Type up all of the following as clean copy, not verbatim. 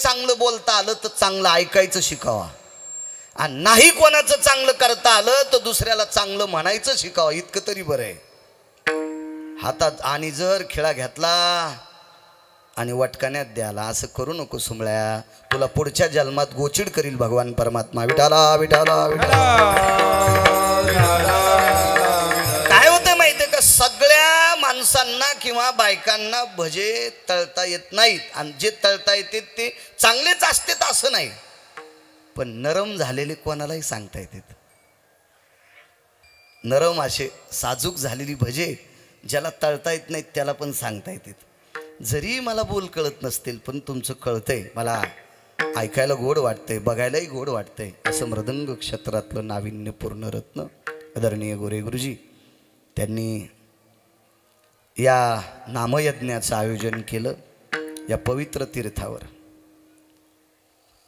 चांगलं बोलता आलं तर चांगलं ऐकायचं शिकावा, आणि नाही कोणाचं चांगलं करता आलं तर दुसऱ्याला चांगलं म्हणायचं शिकावं. इतकं तरी बरं आहे. हातात आणि जर खिळा घेतला आणि वटकाण्यात द्याला, असं करू नको सुमळ्या, तुला पुढच्या जन्मात गोचिड करील भगवान परमात्मा. विठाला विठाला विठाला. काय होतं माहितीये का, सगळ्या माणसांना किंवा बायकांना भजे तळता येत नाहीत, आणि जे तळता येते ते चांगलेच असतात असं नाही, पण नरम झालेले कोणालाही सांगता येतात. नरम असे साजूक झालेली भजे ज्याला तळता येत नाहीत त्याला पण सांगता येतात. जरी मला बोल कळत नसतील पण तुमचं कळतंय, मला ऐकायला गोड वाटतंय, बघायलाही गोड वाटतंय, असं मृदंग क्षेत्रातलं नाविन्यपूर्ण रत्न आदरणीय गोरे गुरुजी त्यांनी या नामयज्ञाचं आयोजन केलं या पवित्र तीर्थावर.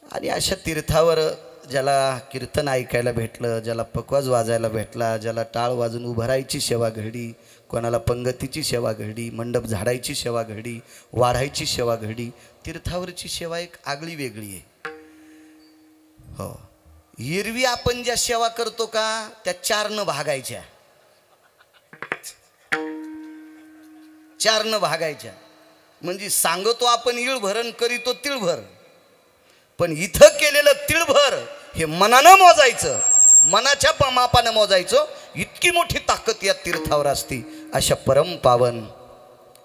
आणि अशा तीर्थावर ज्याला कीर्तन ऐकायला भेटलं, ज्याला पकवाज वाजायला भेटला, ज्याला टाळ वाजून उभं राहायची सेवा घडली, कोणाला पंगतीची सेवा घडली, मंडप झाडायची सेवा घडली, वाढायची सेवा घडली. तीर्थावरची सेवा एक आगळी वेगळी आहे. हो, एरवी आपण ज्या सेवा करतो का त्या 4 न भागायच्या, 4 न भागायच्या, म्हणजे सांगतो आपण इळभर आणि करीतो तिळभर. पण इथं केलेलं तिळभर हे मनानं मोजायचं, मनाच्या मापानं मोजायचं. इतकी मोठी ताकद या तीर्थावर असती. अशा परम पावन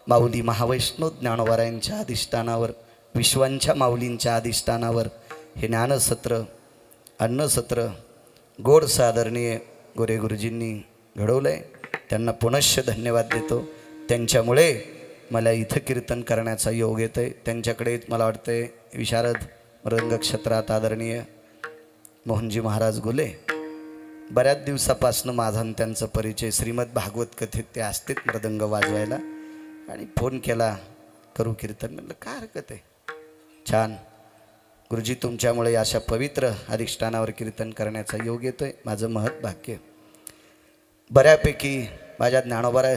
माऊली महावैष्णव ज्ञानोबारायांच्या अधिष्ठानावर, विश्वांच्या माऊलींच्या अधिष्ठानावर हे ज्ञानसत्र, अन्नसत्र गोड सादरणीय गोरे गुरुजींनी घडवलंय. त्यांना पुनश्च धन्यवाद देतो. त्यांच्यामुळे मला इथं कीर्तन करण्याचा योग येतोय. त्यांच्याकडे मला वाटतंय विशारद मृदंग क्षेत्रात आदरणीय मोहनजी महाराज गुले, बऱ्याच दिवसापासून माझा आणि त्यांचा परिचय, श्रीमद भागवत कथेत ते असतेच मृदंग वाजवायला, आणि फोन केला करू कीर्तन. म्हणलं काय हरकत आहे, छान गुरुजी तुमच्यामुळे अशा पवित्र अधिष्ठानावर कीर्तन करण्याचा योग येतोय, माझं महत् भाग्य. बऱ्यापैकी माझ्या ज्ञानोबाराय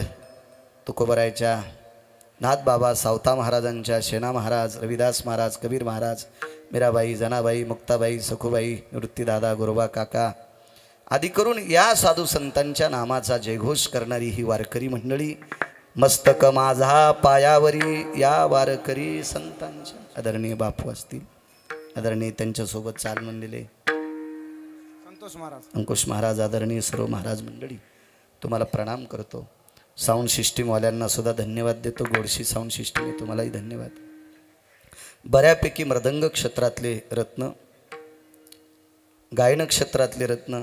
तुकोबरायच्या नाथबाबा सावता महाराजांच्या, शेना महाराज, रविदास महाराज, कबीर महाराज, मीराबाई, जनाबाई, मुक्ताबाई, सखुबाई, निवृत्तीदादा, गुरुबा काका आदी करून या साधू संतांच्या नामाचा जयघोष करणारी ही वारकरी मंडळी, मस्तक माझा पायावरी या वारकरी संतांच्या आदरणीय बापू असतील, आदरणीय त्यांच्यासोबत चाल म्हणलेले अंकुश महाराज, आदरणीय सर्व महाराज मंडळी, तुम्हाला प्रणाम करतो. साऊंड सिस्टीमवाल्यांना सुद्धा धन्यवाद देतो. गोडशी साऊंड सिस्टीम आहे, तुम्हालाही धन्यवाद. बऱ्यापैकी मृदंग क्षेत्रातले रत्न, गायन क्षेत्रातले रत्न,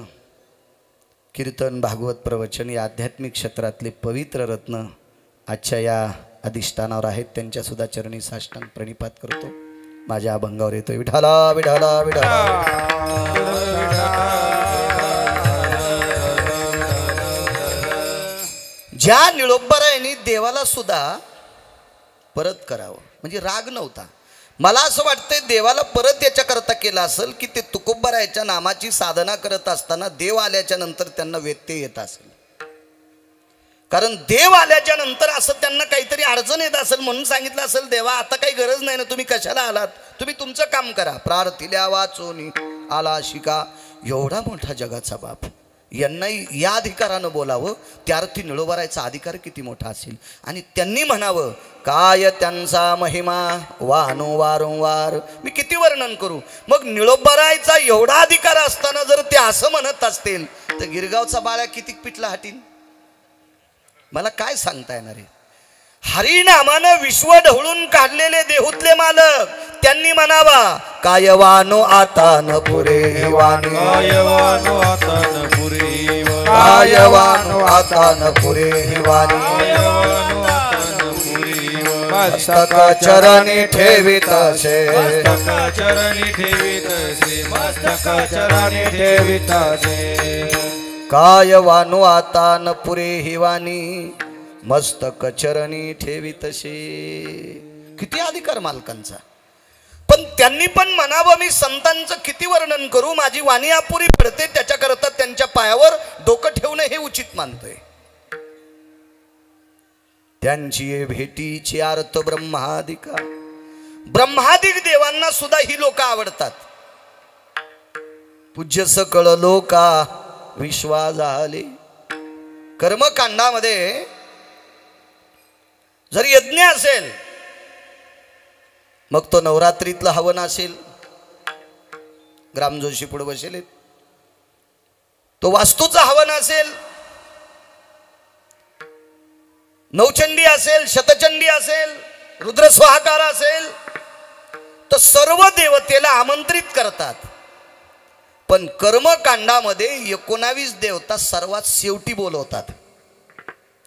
कीर्तन, भागवत, प्रवचन या आध्यात्मिक क्षेत्रातले पवित्र रत्न आजच्या या अधिष्ठानावर आहेत. त्यांच्यासुद्धा चरणी साष्टांग प्रणिपात करतो. माझ्या अभंगावर येतो विठाला विठाला विठाला. ज्या निळोबारायांनी देवाला सुद्धा परत करावं, म्हणजे राग नव्हता. मला असं वाटतंय देवाला परत याच्याकरता केलं असेल की ते तुकोबारायाच्या नामाची साधना करत असताना देव आल्याच्या नंतर त्यांना व्यत्यय येत असेल. कारण देव आल्याच्या नंतर असं त्यांना काहीतरी अडचण येत असेल, म्हणून सांगितलं असेल देवा आता काही गरज नाही ना, तुम्ही कशाला आलात, तुम्ही तुमचं काम करा. प्रार्थिल्या वाचोनी आला शिका. एवढा मोठा जगाचा बाप, यांनाही या अधिकारानं बोलावं, त्या अर्थी निळोबारायचा अधिकार किती मोठा असेल. आणि त्यांनी म्हणावं काय त्यांचा महिमा वाहनो वारंवार, मी किती वर्णन करू. मग निळोबारायचा एवढा अधिकार असताना जर ते असं म्हणत असतील तर गिरगावचा बाळा किती पिटला हाटीन, मला काय सांगता येणार आहे. हरिनामानं विश्व ढवळून काढलेले देहूतले मालक, त्यांनी म्हणावा कायवानो आता न पुरे वाणी, कायवानो आता न पुरे, कायवानो आता न पुरे वाणी, मस्तक चरणी ठेवितसे, मस्तक चरणी ठेवितसे, मस्तक चरणी ठेवितसे. कायवानो आता न पुरे ही वाणी, मस्तक चरणी ठेवितसे. किती अधिकार मालकांचा. पण त्यांनी पण म्हणावं मी संतांचं किती वर्णन करू, माझी वाणी अपुरी पडते, त्याच्याकरता त्यांच्या पायावर डोकं ठेवणं हे उचित मानतोय. त्यांची भेटीची अर्थ ब्रह्मादिका, ब्रह्मादिक देवांना सुद्धा ही लोक आवडतात. पूज्य सकळ लोका विश्वा झाले. कर्मकांडामध्ये जर यज्ञ असेल, मग तो नवरात्रीतलं हवन असेल, ग्रामजोशी पुढे बसेल, तो वास्तूचा हवन असेल, नवचंडी असेल, शतचंडी असेल, रुद्रस्वाहाकार असेल, तर सर्व देवतेला आमंत्रित करतात. पण कर्मकांडामध्ये 19 देवता सर्वात शेवटी बोलवतात.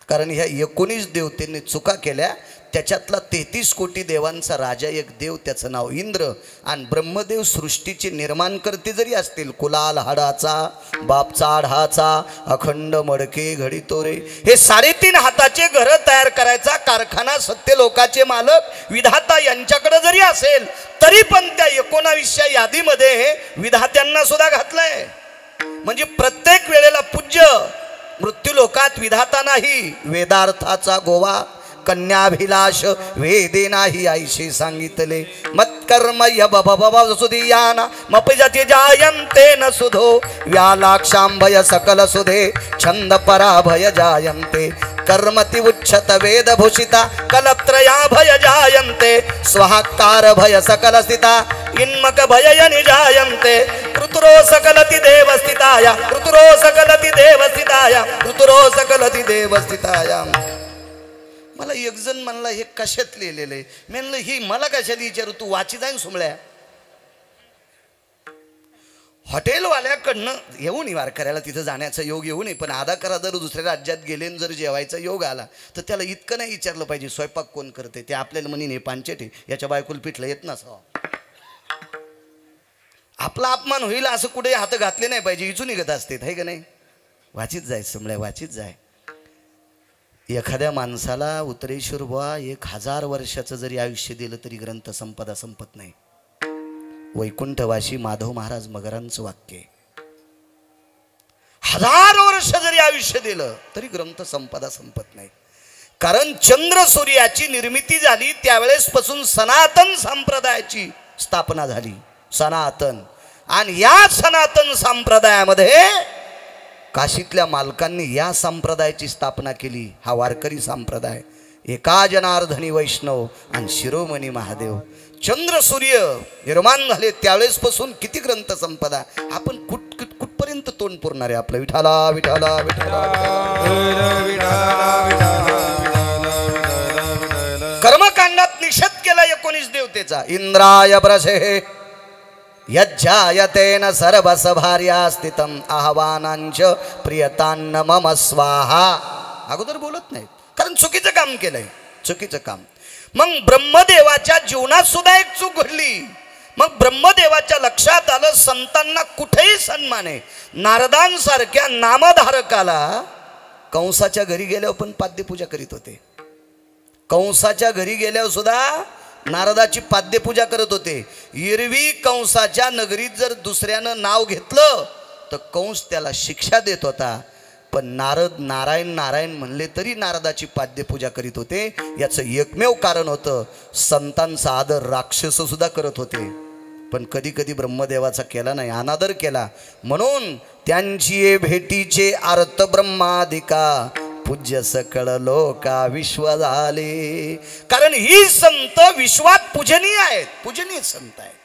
कारण ह्या 19 देवतेने चुका केल्या. त्याच्यातला 33 कोटी देवांचा राजा एक देव, त्याचं नाव इंद्र. आणि ब्रह्मदेव सृष्टीचे निर्माण करते जरी असतील, कुलाल हाडाचा, बापचा आढाचा, अखंड मडके घडीतोरे, हे 3.5 हाताचे घर तयार करायचा कारखाना सत्य लोकाचे मालक विधाता यांच्याकडे जरी असेल, तरी पण त्या 19च्या यादीमध्ये विधात्यांना सुद्धा घातलंय. म्हणजे प्रत्येक वेळेला पूज्य मृत्यूलोकात विधाता नाही, वेदार्थाचा गोवा कन्याभिलाष वेदे नाही आईशी सांगितले. मत्कर्म यबबबसुधियाना मपजति जायन्ते न सुधो व्यालाक्षांभय सकल सुधे छंद पराभय जायन्ते. कर्मति उच्छत वेदभूषिता कलत्रया भय जायन्ते. स्वाहाकार भय सकल स्थिता इन्मक भय निजायन्ते. ऋतुरो सकलति देवस्थिताया ऋतुरो सकलति देवस्थिताया ऋतुरो सकलति देवस्थिताया. मला एक जण म्हणला हे कशात लिहिलेलं आहे. मी म्हणलं ही मला कशाला विचारू, तू वाची जाईन सुमळ्या. हॉटेलवाल्याकडनं येऊ नये वारकऱ्याला तिथं जाण्याचा योग येऊ नये, पण आधा करा जर दुसऱ्या राज्यात गेले जर जेवायचा योग आला तर त्याला इतकं नाही विचारलं पाहिजे स्वयंपाक कोण करते. ते आपल्याला म्हणे पांचेटे याच्या बायकोला पिठलं येत नसावं. आपला अपमान होईल असं कुठे हात घातले नाही पाहिजे, इचून निघत असते है का नाही. वाचीत जाय सुमळ्या, वाचीत जाय. एखाद्या माणसाला उत्तरेश्वर बुवा 1000 वर्षाचं जरी आयुष्य दिलं तरी ग्रंथ संपदा संपत नाही. वैकुंठवासी माधव महाराज मगरांचं वाक्य. 1000 वर्ष जरी आयुष्य दिलं तरी ग्रंथ संपदा संपत नाही. कारण चंद्र सूर्याची निर्मिती झाली त्यावेळेस पासून सनातन संप्रदायाची स्थापना झाली. सनातन. आणि या सनातन संप्रदायामध्ये काशीतल्या मालकांनी या संप्रदायाची स्थापना केली. हा वारकरी संप्रदाय. एका जनार्दनी वैष्णव आणि शिरोमणी महादेव. चंद्र सूर्य निर्माण झाले त्यावेळेस पासून किती ग्रंथ संपदा. आपण कुठपर्यंत तोंड पुरणार आहे आपलं. विठाला विठाला विठाला. कर्मकांडात निषेध केला 19 देवतेचा. इंद्राय ब्रसे यज्जायतेन सर्वस भार्या स्थितम आह्वानांच प्रियतान्न मम स्वाहा. अगोदर बोलत नाहीत कारण चुकीचं काम केलंय, चुकीचं काम. मग ब्रह्मदेवाच्या जीवनात सुद्धा एक चूक घडली. मग ब्रह्मदेवाच्या लक्षात आलं संतांना कुठेही सन्मान आहे. नारदांसारख्या नामधारकाला कंसाच्या घरी गेल्यावर पण पाद्यपूजा करीत होते. कंसाच्या घरी गेल्यावर सुद्धा नारदाची पाद्यपूजा करत होते. एरवी कंसाच्या नगरीत जर दुसऱ्यानं नाव घेतलं तर कंस त्याला शिक्षा देत होता. पण नारद नारायण नारायण म्हणले तरी नारदाची पाद्यपूजा करीत होते. याचं एकमेव कारण होतं संतांचा आदर राक्षस सुद्धा करत होते. पण कधी कधी ब्रह्मदेवाचा केला नाही, अनादर केला. म्हणून त्यांची भेटीचे अर्थ ब्रह्मादिका पूज्य सकळ लोका विश्व झाले. कारण ही संत विश्वात पूजनीय आहेत, पूजनीय संत आहेत.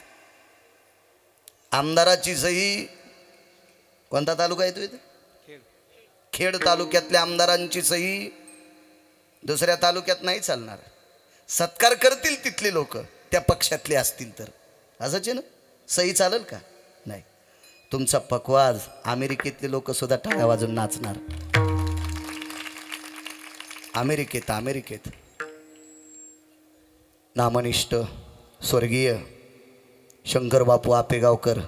आमदाराची सही कोणता तालुका येतो इथे? खेड तालुक्यातल्या आमदारांची सही दुसऱ्या तालुक्यात नाही चालणार. सत्कार करतील तिथले लोक त्या पक्षातले असतील तर. असंच आहे ना, सही चालेल का? नाही. तुमचा पकवाज अमेरिकेतले लोक सुद्धा टाळ्या वाजून नाचणार. अमेरिकेत नामनिष्ठ स्वर्गीय शंकर बापू आपेगावकर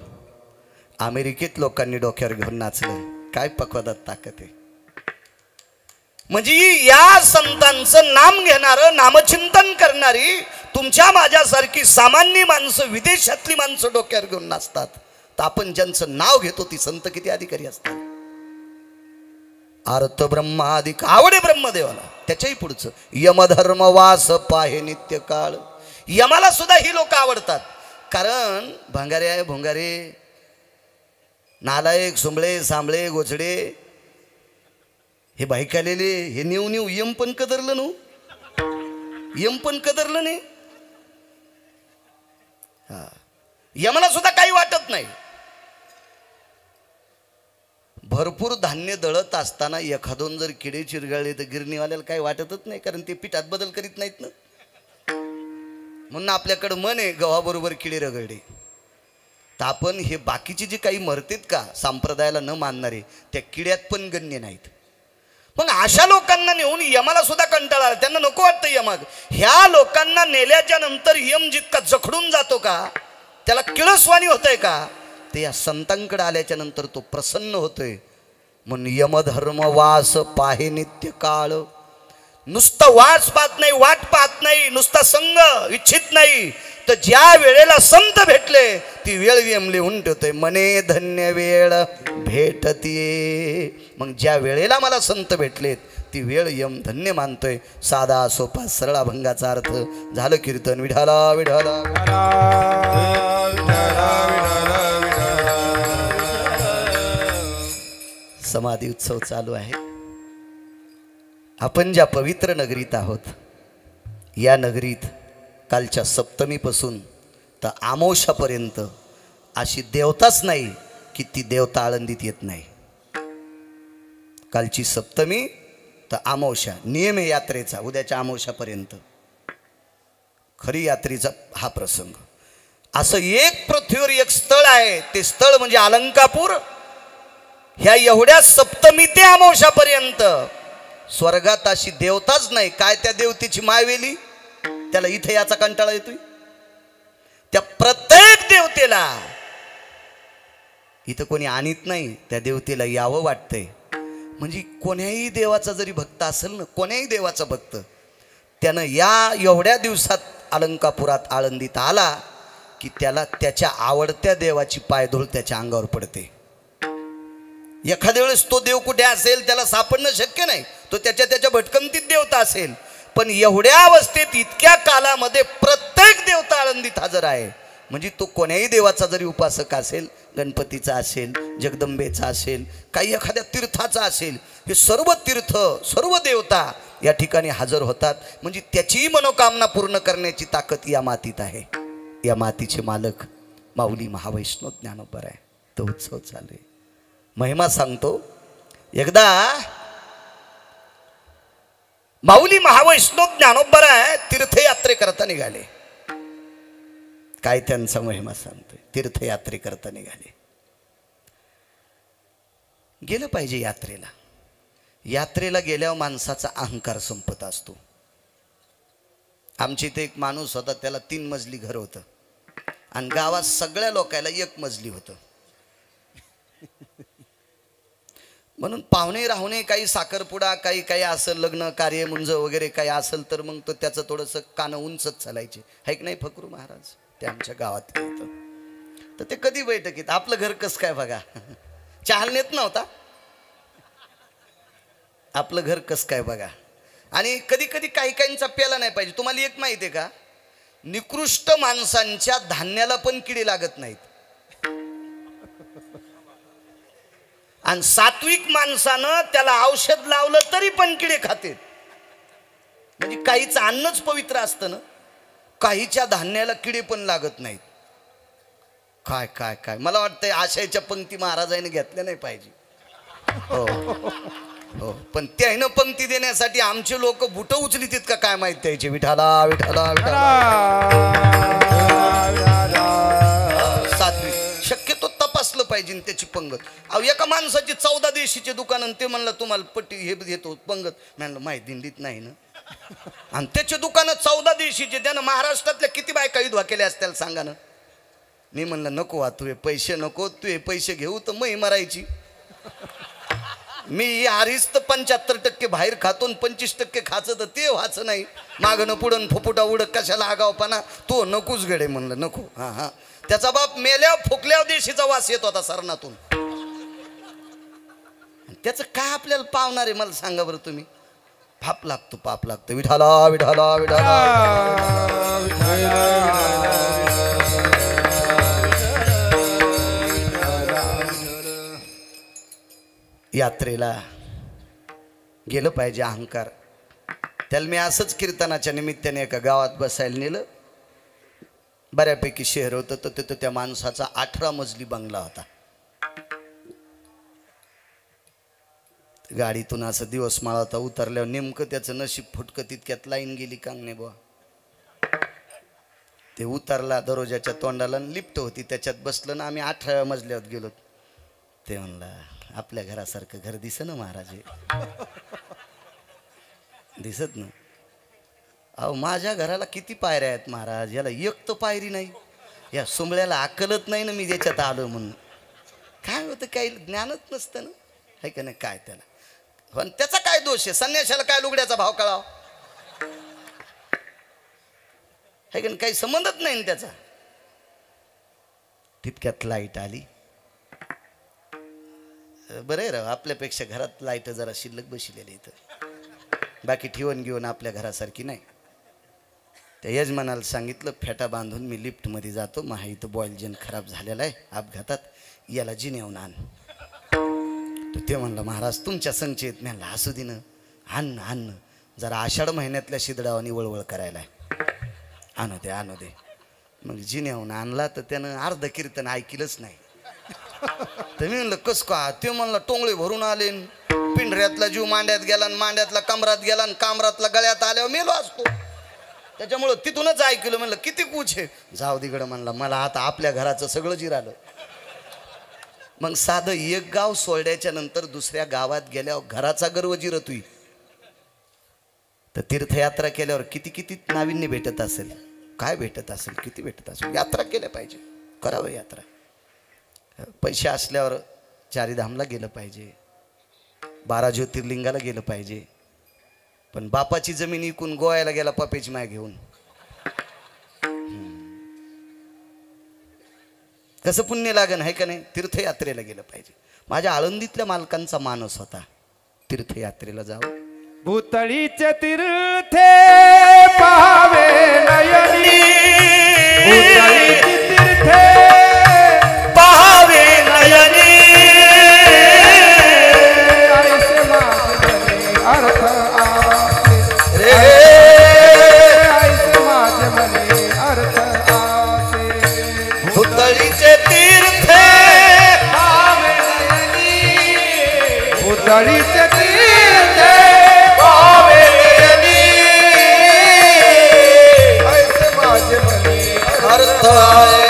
अमेरिकेत लोकांनी डोक्यावर घेऊन नाचलं. काय पकवादात ताकद आहे. म्हणजे या संतांचं नाम घेणारं, नामचिंतन करणारी तुमच्या माझ्यासारखी सामान्य माणसं, विदेशातली माणसं डोक्यावर घेऊन नाचतात. तर आपण ज्यांचं नाव घेतो ती संत किती अधिकारी असतात. अर्थ ब्रह्मादिक आवडे ब्रह्मदेवाला. त्याच्याही पुढचं यमधर्म वास पाहे नित्य काळ. यमाला सुद्धा ही लोक आवडतात. कारण भंगारे आहे, भोंगारे, नालायक, सुंबळे, सांबळे, गोचडे हे बाईकालेले हे नेऊ नेऊ यम पण कदरलं नू, यम पण कदरलं नाही. हा, यमाला सुद्धा काही वाटत नाही. भरपूर धान्य दळत असताना एखादोन जर किडे चिरगाळले तर गिरणीवाल्याला काही वाटतच नाही, कारण ते पिठात बदल करीत नाहीत ना. म्हणून आपल्याकडं मन आहे गव्हाबरोबर किडे रगडे. तर आपण हे बाकीचे जे काही मरतेत का संप्रदायाला न मानणारे, त्या किड्यात पण गण्य नाहीत. मग अशा लोकांना नेऊन यमाला सुद्धा कंटाळा आला, त्यांना नको वाटतं यमाग. ह्या लोकांना नेल्याच्या नंतर यम जितका जखडून जातो का, त्याला किळसवाणी होतंय का, ते या संतांकडे आल्याच्या नंतर तो प्रसन्न होतोय. म्हणून यमधर्म वास पाहे नित्य काळ. नुसतं वास पाहत नाही, वाट पाहत नाही, नुसता संग इच्छित नाही, तर ज्या वेळेला संत भेटले ती वेळ यम लिहून ठेवतोय. मने धन्य वेळ भेटतीये. मग ज्या वेळेला मला संत भेटलेत ती वेळ यम धन्य मानतोय. साधा सोपा सरळ अभंगाचा अर्थ झालं कीर्तन. विठाला विठाला समाधी उत्सव चालू आहे. आपण ज्या पवित्र नगरीत आहोत, या नगरीत कालच्या सप्तमीपासून तर आमोशापर्यंत अशी देवताच नाही की ती देवता आळंदीत येत नाही. कालची सप्तमी तर आमोशा, नियम आहे यात्रेचा उद्याच्या आमोशापर्यंत, खरी यात्रेचा हा प्रसंग. असं एक पृथ्वीवर एक स्थळ आहे, ते स्थळ म्हणजे अलंकापूर. ह्या एवढ्या सप्तमी ते अमावशापर्यंत स्वर्गात अशी देवताच नाही. काय त्या देवतेची मायवेली, त्याला इथे याचा कंटाळा येतोय. त्या प्रत्येक देवतेला इथं कोणी आणीत नाही, त्या देवतेला यावं वाटतंय. म्हणजे कोण्याही देवाचा जरी भक्त असेल ना, कोण्याही देवाचा भक्त, त्यानं या एवढ्या दिवसात अलंकापुरात आळंदीत आला की त्याला त्याच्या आवडत्या देवाची पायधूळ त्याच्या अंगावर पडते. एखाद्या वेळेस तो देव कुठे असेल त्याला सापडणं शक्य नाही, तो त्याच्या भटकंतीत देवता असेल. पण एवढ्या अवस्थेत इतक्या कालामध्ये प्रत्येक देवता आळंदीत हजर आहे. म्हणजे तो कोण्याही देवाचा जरी उपासक असेल, गणपतीचा असेल, जगदंबेचा असेल, काही एखाद्या तीर्थाचा असेल, हे सर्व तीर्थ सर्व देवता या ठिकाणी हजर होतात. म्हणजे त्याचीही मनोकामना पूर्ण करण्याची ताकद या मातीत आहे. या मातीचे मालक माऊली महावैष्णव ज्ञानोबा आहे. तो उत्सव चालू आहे. महिमा सांगतो. एकदा माऊली महावैष्णव ज्ञानोबा तीर्थयात्रे करता निघाले. काय त्यांचा महिमा सांगतोय. तीर्थयात्रे करता निघाले. गेलं पाहिजे यात्रेला. यात्रेला गेल्यावर माणसाचा अहंकार संपत असतो. आमच्या इथे एक माणूस होता, त्याला 3 मजली घर होतं आणि गावात सगळ्या लोकांना 1 मजली होतं. म्हणून पाहुणे राहुणे काही साखरपुडा काही काही असेल, लग्न कार्य मुंज वगैरे काही असेल तर मग तो त्याचं थोडंसं कानं उंचच चालायचे. है की नाही फकरू महाराज, ते आमच्या गावात येतं. तर ते कधी बैठकीत आपलं घर कसं काय बघा, चहाल नेत नव्हता. आपलं घर कसं काय बघा. आणि कधी कधी काही काहींचा प्याला नाही पाहिजे. तुम्हाला एक माहिती आहे का, निकृष्ट माणसांच्या धान्याला पण किडे लागत नाहीत. आणि सात्विक माणसानं त्याला औषध लावलं तरी पण किडे खाते. म्हणजे काहीच अन्नच पवित्र असतं ना, काहीच्या धान्याला किडे पण लागत नाहीत. काय काय काय मला वाटतंय आशयाच्या पंक्ती महाराजांनी घेतल्या नाही पाहिजे. हो हो, पण त्यानं पंक्ती देण्यासाठी आमचे लोक बुट उचलित का काय माहित त्याचे. विठाला विठाला विठाला. सात्विक शक्यतो तपासलं पाहिजे त्याची पंगत. अहो एका माणसाची 14 देशीचे दुकान, ते म्हणलं तुम्हाला पट्टी हे घेतो पंगत. म्हणलं माहिती दिंडीत नाही ना. आणि त्याचे दुकानं 14 देशीचे. त्यानं महाराष्ट्रातल्या किती बायका विधवा केल्या असतील सांगा ना. मी म्हणलं नको तू हे पैसे नको, तू हे पैसे घेऊ तर मही मरायची. मी हारीच तर 75% बाहेर खातो, 25% खाचं तर ते व्हायचं नाही. मागणं पुढं फुफुटा उडक कशाला आगावपणा, तो नकोच गडे. म्हणलं नको. हां हां, त्याचा बाप मेल्यावर फुकल्यावर देशीचा वास येत होता सरणातून. त्याचं काय आपल्याला पावणार आहे मला सांगा बरं तुम्ही. पाप लागतो पाप लागतो. विठाला विठाला विठाला. यात्रेला गेलं पाहिजे अहंकार. त्याला मी असंच कीर्तनाच्या निमित्ताने एका गावात बसायला नेलं. बऱ्यापैकी शहर होतं तर तिथं त्या माणसाचा 18 मजली बंगला होता. गाडीतून असं दिवस माळाता उतरल्यावर नेमकं त्याचं नशीब फुटकं तितक्यात लाईन गेली कांगणे बुवा. ते उतरला दरवाजाच्या तोंडाला लिफ्ट होती त्याच्यात बसलं ना आम्ही 18व्या मजल्यावर गेलो. ते म्हणला आपल्या घरासारखं घर दिसत ना महाराज. दिसत ना. अहो माझ्या घराला किती पायऱ्या आहेत महाराज, याला एक तर पायरी नाही. या सुंबळ्याला अक्कलत नाही ना मी ज्याच्यात आलो म्हणून. काय होतं काही ज्ञानच नसतं ना, आहे का नाही. काय त्याला पण त्याचा काय दोष आहे, संन्याशाला काय लुगड्याचा भाव कळाव, आहे का नाही. काही संबंधच नाही ना त्याचा. तितक्यात लाईट आली. बरं आहे राव आपल्यापेक्षा घरात लाईट जरा शिल्लक बसलेली इथं. बाकी ठेवून घेऊन आपल्या घरासारखी नाही. त्या यजमानाला सांगितलं फेटा बांधून मी लिफ्टमध्ये जातो, महा इथं बॉईल जन खराब झालेला आहे अपघातात, याला जिनेवून आण. तर ते म्हणलं महाराज तुमच्या संचयित म्हणलं असू दे ना, आण आण. जरा आषाढ महिन्यातल्या शिदडावानी वळवळ करायला आहे, आणू दे आणू दे. मग जिनेवून आणला तर त्यानं अर्ध कीर्तन ऐकलंच नाही. तर मी म्हणलं कस का. ते म्हणलं टोंगळे भरून आले, पिंढऱ्यातला जीव मांड्यात गेला, मांड्यातला कमरात गेला, कामरातला गळ्यात आल्यावर मेलो असतो. त्याच्यामुळं तिथूनच ऐकलं. म्हणलं किती कुछ आहे. जाऊ दिगडं म्हणलं मला आता आपल्या घराचं सगळं जिरालं. मग साधं एक गाव सोडल्याच्या नंतर दुसऱ्या गावात गेल्यावर घराचा गर्व जिरतोय. तर तीर्थयात्रा केल्यावर किती किती नाविन्य भेटत असेल, काय भेटत असेल, किती भेटत असेल. यात्रा केल्या पाहिजे, करावं यात्रा. पैसे असल्यावर चारीधामला गेलं पाहिजे, 12 ज्योतिर्लिंगाला गेलं पाहिजे. पण बापाची जमीन इकून गोव्याला गेला पप्याची माय घेऊन, कसं पुण्य लागन, आहे का नाही. तीर्थयात्रेला गेलं पाहिजे. माझ्या आळंदीतल्या मालकांचा मानस होता तीर्थयात्रेला जावं. भूतळीचे तीर्थे पाहावे नयनी, भूतळीचे तीर्थे पाहावे नयनी. ऐसे माझे अर्थ आसे, ऐसे माझे मने अर्थ आसे. भूतळीचे तीर्थे पाहावे नयनी, भूतळीचे तीर्थे पाहावे नयनी. ऐसे माझे मने अर्थ आहे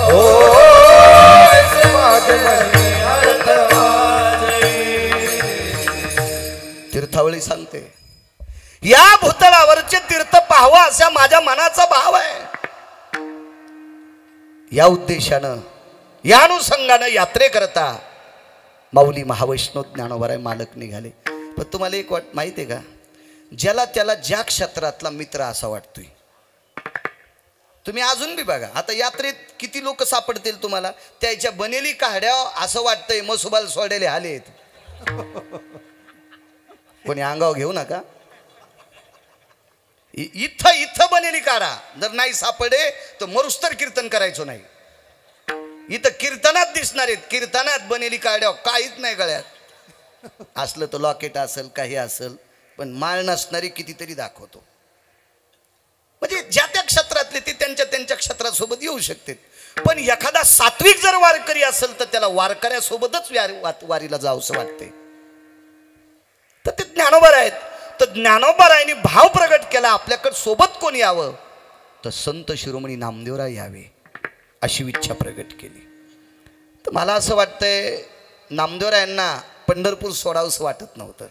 हो, ऐसे माझे मने अर्थ आसे. तीर्थावळी सांगते या भूतळावरचे तीर्थ पाहावं असा माझ्या मनाचा भाव आहे. या उद्देशानं या अनुषंगानं यात्रेकरता माऊली महावैष्णव ज्ञानोबाराय मालक निघाले. पण तुम्हाला एक माहिती आहे का, ज्याला त्याला ज्या क्षेत्रातला मित्र असा वाटतोय. तुम्ही अजून बी बघा आता यात्रेत किती लोक सापडतील तुम्हाला, त्याच्या बनेली काढ्या असं वाटतंय मसुबाल सोडेले हाले आहेत. कोणी अंगावर घेऊ नका. इथं इथं बनेली काढा, जर नाही सापडे तर मरुस्तर कीर्तन करायचो नाही. इथं कीर्तनात दिसणार आहेत, कीर्तनात बनेली काढ्या काहीच नाही गळ्यात. असलं तर लॉकेट असेल काही असेल, पण माळ नसणारी कितीतरी दाखवतो. म्हणजे ज्या त्या क्षेत्रातले ते त्यांच्या त्यांच्या क्षेत्रासोबत येऊ शकते. पण एखादा सात्विक जर वारकरी असेल तर त्याला वारकऱ्यासोबतच वारीला जावंसं वाटते. तर ते ज्ञानोबा आहेत. तर ज्ञानोबारायांनी भाव प्रगट केला आपल्याकडे सोबत कोण यावं, तर संत शिरोमणी नामदेवराय यावे अशी इच्छा प्रगट केली. तर मला असं वाटतंय नामदेवरायांना पंढरपूर सोडावंसं वाटत नव्हतं.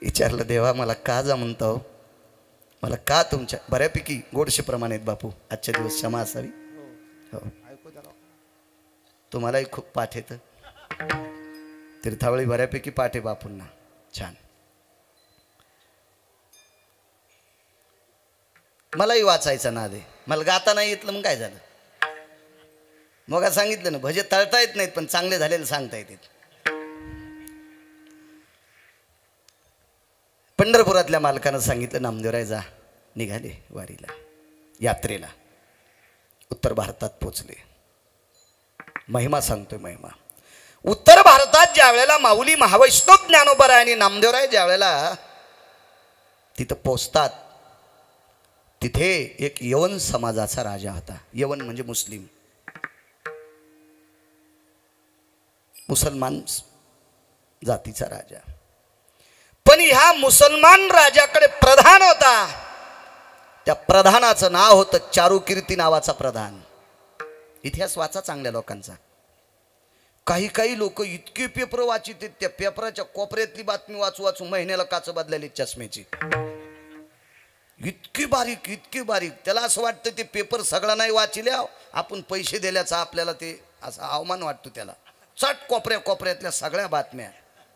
विचारलं देवा मला का जा म्हणतो, मला का तुमच्या बऱ्यापैकी गोडशेप्रमाणे आहेत बापू. आजच्या दिवस क्षमा असावी. हो तुम्हालाही खूप पाठ येतं. तीर्थावळी बऱ्यापैकी पाठ आहे बापूंना. छान. मलाही वाचायचा नाद आहे. मला गाता नाही येतलं मग काय झालं. मग सांगितलं ना भजे तळता येत नाहीत पण चांगले झालेले सांगता येतात. पंढरपुरातल्या मालकानं सांगितलं नामदेवराय जा निघाले वारीला, यात्रेला, उत्तर भारतात पोचले. महिमा सांगतोय, महिमा. उत्तर भारतात ज्या वेळेला माऊली महावैष्णव ज्ञानोबा आणि नामदेवराय ज्या वेळेला तिथं पोचतात, तिथे एक यवन समाजाचा राजा होता. यवन म्हणजे मुस्लिम, मुसलमान जातीचा राजा. पण ह्या मुसलमान राजाकडे प्रधान होता. त्या प्रधानाचं नाव होतं चारुकीर्ती नावाचा प्रधान. इतिहास वाचा चांगल्या लोकांचा. काही काही लोक इतके पेपर वाचित, त्या पेपराच्या कोपऱ्यातली बातमी वाचू वाचू महिन्याला काच बदलली चष्म्याची. इतकी बारीक, इतकी बारीक. त्याला असं वाटतं ते पेपर सगळा नाही वाचिल्या, आपण पैसे दिल्याचा आपल्याला ते असा अवमान वाटतो त्याला. चट कोपऱ्या कोपऱ्यातल्या सगळ्या बातम्या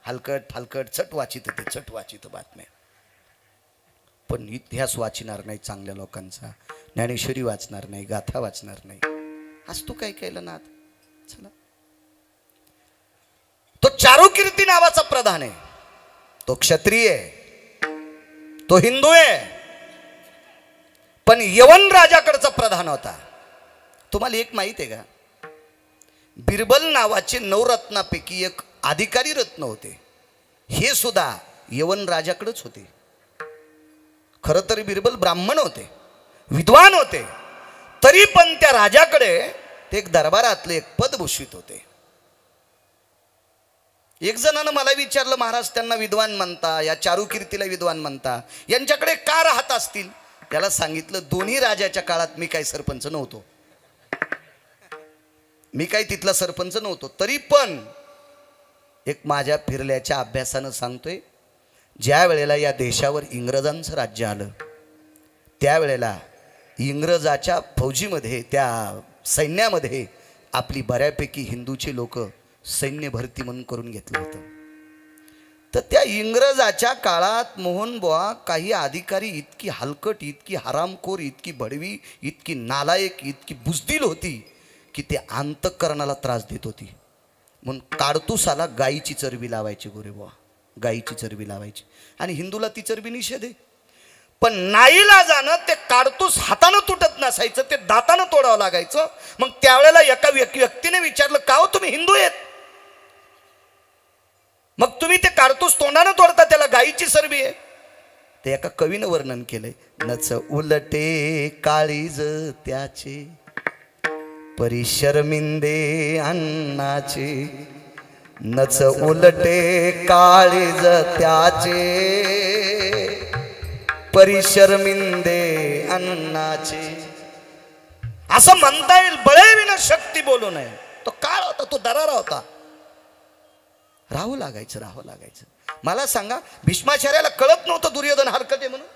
हलकट फालकट चट वाचित, ते चट वाचित बातम्या. पण इतिहास वाचणार नाही चांगल्या लोकांचा, ज्ञानेश्वरी वाचणार नाही, गाथा वाचणार नाही. आज तू काय केलं ना? चला, तो चारुकीर्ती नावाचा प्रधान आहे. तो क्षत्रिय आहे, तो हिंदू आहे, पण यवन राजाकडचा प्रधान होता. तुम्हाला एक माहित आहे का? बिरबल नावाचे 9 रत्नापैकी एक अधिकारी रत्न होते. हे सुद्धा यवन राजाकडेच होते. खरं तर बिरबल ब्राह्मण होते, विद्वान होते, तरी पण त्या राजाकडे ते एक दरबारातले एक पद भूषित होते. एक जणानं मला विचारलं, महाराज त्यांना विद्वान म्हणता, या चारुकीर्तीला विद्वान म्हणता, यांच्याकडे का राहत असतील? त्याला सांगितलं, दोन्ही राजाच्या काळात मी काही सरपंच नव्हतो, मी काही तिथला सरपंच नव्हतो. तरी पण एक माझ्या फिरल्याच्या अभ्यासानं सांगतोय, ज्या वेळेला या देशावर इंग्रजांचं राज्य आलं, त्यावेळेला इंग्रजाच्या फौजीमध्ये, त्या सैन्यामध्ये आपली बऱ्यापैकी हिंदूची लोक सैन्य भरती म्हणून करून घेतलं होतं. तर त्या इंग्रजाच्या काळात मोहन बुवा काही अधिकारी इतकी हलकट, इतकी हरामखोर, इतकी भडवी, इतकी नालायक, इतकी बुजदिल होती की ते अंतःकरणाला त्रास देत होती. म्हणून काडतुसाला गायीची चरबी लावायची गोरे बुवा, गायीची चरबी लावायची. आणि हिंदूला ती चरबी निषेध आहे. पण नाईलाजानं ते काडतूस हातानं तुटत नसायचं, ते दातानं तोडावं लागायचं. मग त्यावेळेला एका व्यक्तीने विचारलं, का हो तुम्ही हिंदू आहेत, मग तुम्ही ते काडतूस तोंडानं तोडता, त्याला गायीची चरबी आहे. ते एका कवीनं वर्णन केलंय, नच उलटे काळीज त्याचे, परी शर्मिंदे अन्नाचे, नच उलटे काळीज त्याचे, परी शर्मिंदे अन्नाचे. असं म्हणता येईल, बळेविना शक्ती बोलू नये. तो काळ होता, तो दरारा होता, राहावं लागायचं, राहावं लागायचं. मला सांगा, भीष्माचार्याला कळत नव्हतं दुर्योधन हलकट आहे म्हणून?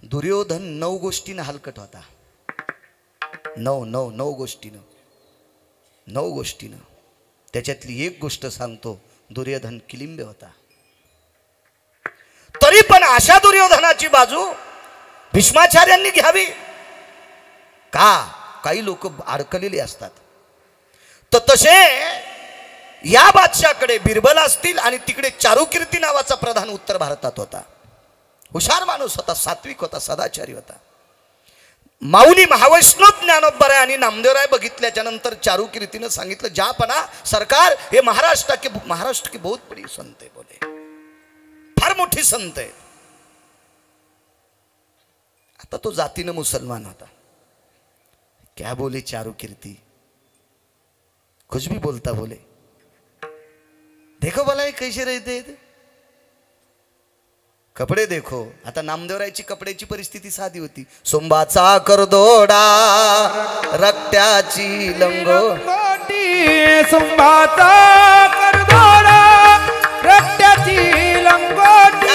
दुर्योधन 9 गोष्टीनं हलकट होता. 9 गोष्टीनं, 9 गोष्टीनं. त्याच्यातली एक गोष्ट सांगतो, दुर्योधन किलिंबे होता. तरी पण अशा दुर्योधनाची बाजू भीष्माचार्यांनी घ्यावी का? काही लोक अडकलेली असतात. तर तसे या बादशाकडे बिरबल असतील, आणि तिकडे चारुकीर्ती नावाचा प्रधान उत्तर भारतात होता. हुशार माणूस होता, सात्विक होता, सदाचारी होता. माऊली महावैष्णव ज्ञानोबा आणि नामदेवराय बघितल्याच्या नंतर चारुकीर्तीनं सांगितलं, जहापना सरकार, हे महाराष्ट्र के बहुत बड़ी संत है, बोले फार मोठी संत आहे. आता तो जातीनं मुसलमान होता. क्या बोले चारुकीर्ती, कुछ भी बोलता बोले, देखो भला ये कैसे रहते थे, कपडे देखो. आता नामदेवरायची कपड्याची परिस्थिती साधी होती. सोंबाचा करदोडा, रक्त्याची लंगोटी, सोंबाचा करदोडा, रक्त्याची लंगोटी,